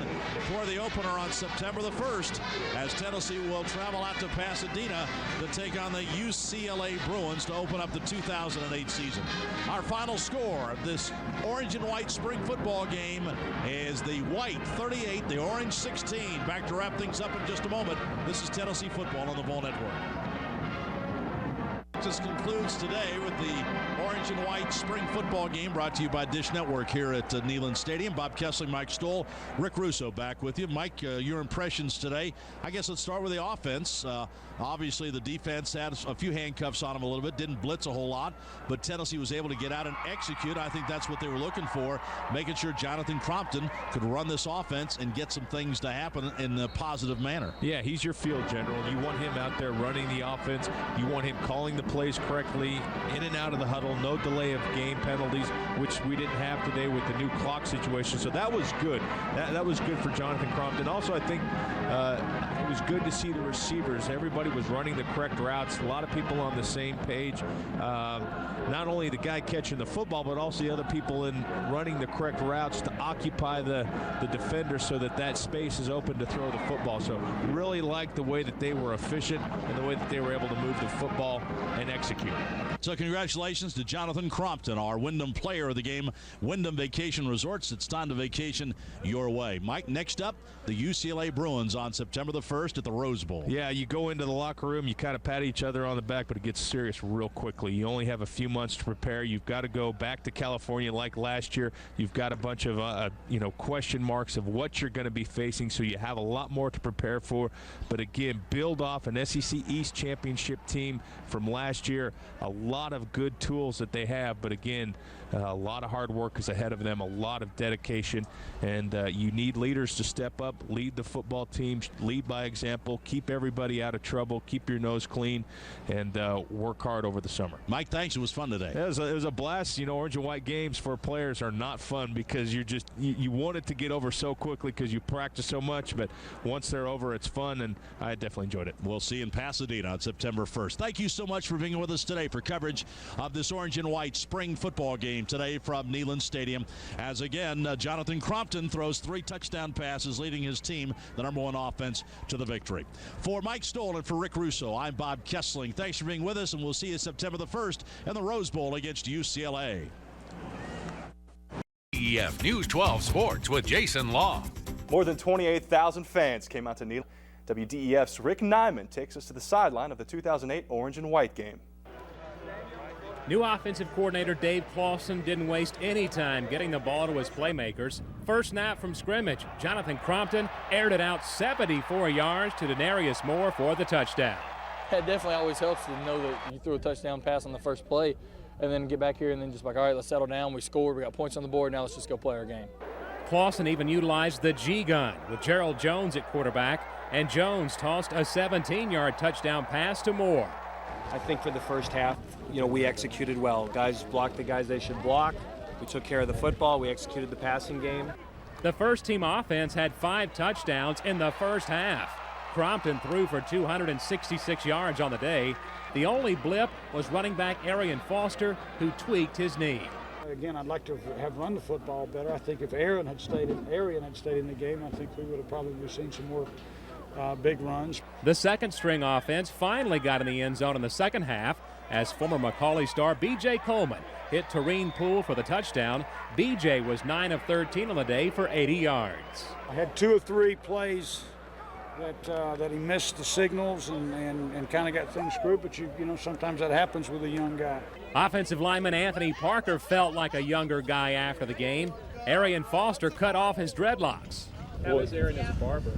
for the opener on September the 1st, as Tennessee will travel out to Pasadena to take on the UCLA Bruins to open up the 2008 season. Our final score of this orange and white spring football game is the white 38, the orange 16. Back to wrap things up in just a moment. This is Tennessee football on the Vol Network. This concludes today with the orange and white spring football game, brought to you by Dish Network here at Neyland Stadium. Bob Kessling, Mike Stoll, Rick Russo back with you. Mike, your impressions today. I guess let's start with the offense. Obviously, the defense had a few handcuffs on them a little bit, didn't blitz a whole lot, but Tennessee was able to get out and execute. I think that's what they were looking for, making sure Jonathan Crompton could run this offense and get some things to happen in a positive manner. Yeah, he's your field general. You want him out there running the offense. You want him calling the plays correctly, in and out of the huddle, no delay of game penalties, which we didn't have today with the new clock situation. So that was good. That was good for Jonathan Crompton. Also, I think it was good to see the receivers. Everybody was running the correct routes. A lot of people on the same page. Not only the guy catching the football, but also the other people in running the correct routes to occupy the defender so that space is open to throw the football. So really liked the way that they were efficient and the way that they were able to move the football and execute. So congratulations to Jonathan Crompton, our Wyndham player of the game. Wyndham Vacation Resorts, it's time to vacation your way. Mike, next up, the UCLA Bruins on September the 1st at the Rose Bowl. Yeah, you go into the locker room, you kind of pat each other on the back, but it gets serious real quickly. You only have a few months to prepare. You've got to go back to California like last year. You've got a bunch of question marks of what you're going to be facing, so you have a lot more to prepare for. But again, build off an SEC East championship team from last year. A lot of good tools that they have, but again, a lot of hard work is ahead of them, a lot of dedication, and you need leaders to step up, lead the football team, lead by example, keep everybody out of trouble, keep your nose clean, and work hard over the summer. Mike, thanks. It was fun today. Yeah, it was a blast. Orange and white games for players are not fun because you want it to get over so quickly because you practice so much, but once they're over, it's fun, and I definitely enjoyed it. We'll see you in Pasadena on September 1st. Thank you so much for being with us today for coverage of this orange and white spring football game today from Neyland Stadium. As again, Jonathan Crompton throws 3 touchdown passes, leading his team, the #1 offense, to the victory. For Mike Stoll and for Rick Russo, I'm Bob Kessling. Thanks for being with us, and we'll see you September the 1st in the Rose Bowl against UCLA. WDEF News 12 Sports with Jason Long. More than 28,000 fans came out to Neyland. WDEF's Rick Nyman takes us to the sideline of the 2008 Orange and White game. New offensive coordinator Dave Clawson didn't waste any time getting the ball to his playmakers. First snap from scrimmage, Jonathan Crompton aired it out 74 yards to Denarius Moore for the touchdown. It definitely always helps to know that you threw a touchdown pass on the first play and then get back here and then just like, all right, let's settle down. We scored. We got points on the board. Now let's just go play our game. Clawson even utilized the G-gun with Gerald Jones at quarterback, and Jones tossed a 17-yard touchdown pass to Moore. I think for the first half, we executed well. Guys blocked the guys they should block. We took care of the football. We executed the passing game. The first team offense had 5 touchdowns in the first half. Crompton threw for 266 yards on the day. The only blip was running back Arian Foster, who tweaked his knee. Again, I'd like to have run the football better. I think if Arian had stayed in the game, I think we would have probably seen some more big runs. The second string offense finally got in the end zone in the second half as former Macaulay star B.J. Coleman hit Tareen Poole for the touchdown. B.J. was 9 of 13 on the day for 80 yards. I had 2 or 3 plays that he missed the signals and kind of got things screwed, but sometimes that happens with a young guy. Offensive lineman Anthony Parker felt like a younger guy after the game. Arian Foster cut off his dreadlocks. How is Arian as a barber?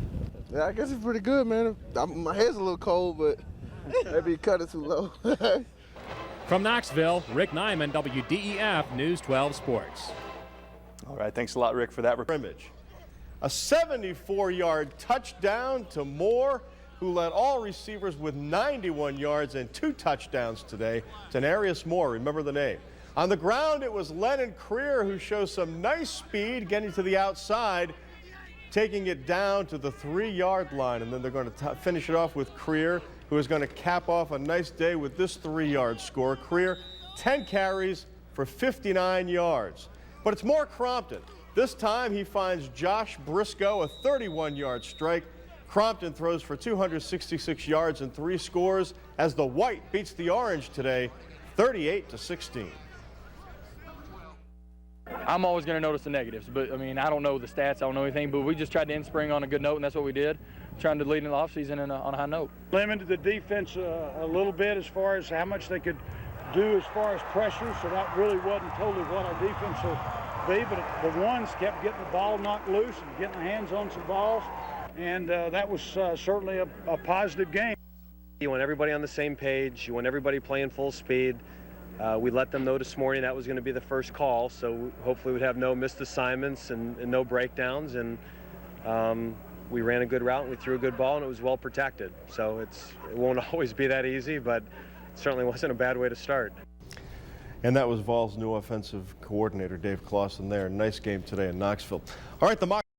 Yeah, I guess it's pretty good, man. My hair's a little cold, but maybe you cut it too low. From Knoxville, Rick Nyman, WDEF News 12 Sports. All right, thanks a lot, Rick, for that scrimmage. A 74-yard touchdown to Moore, who led all receivers with 91 yards and 2 touchdowns today. Denarius Moore, remember the name. On the ground, it was Lennon Creer who shows some nice speed, getting to the outside, taking it down to the 3-yard line, and then they're going to finish it off with Creer, who is going to cap off a nice day with this 3-yard score. Creer, 10 carries for 59 yards. But it's more Crompton. This time he finds Josh Briscoe, a 31-yard strike. Crompton throws for 266 yards and 3 scores as the white beats the orange today, 38-16. I'm always going to notice the negatives, but I don't know the stats, I don't know anything, but we just tried to end spring on a good note, and that's what we did, trying to lead in the offseason on a high note. Limited the defense a little bit as far as how much they could do as far as pressure, so that really wasn't totally what our defense will be, but the ones kept getting the ball knocked loose and getting their hands on some balls, and that was certainly a positive game. You want everybody on the same page. You want everybody playing full speed. We let them know this morning that was going to be the first call, so hopefully we'd have no missed assignments and no breakdowns. And we ran a good route and we threw a good ball and it was well protected. So it won't always be that easy, but certainly wasn't a bad way to start. And that was Vol's new offensive coordinator, Dave Clawson there. Nice game today in Knoxville. All right, the mock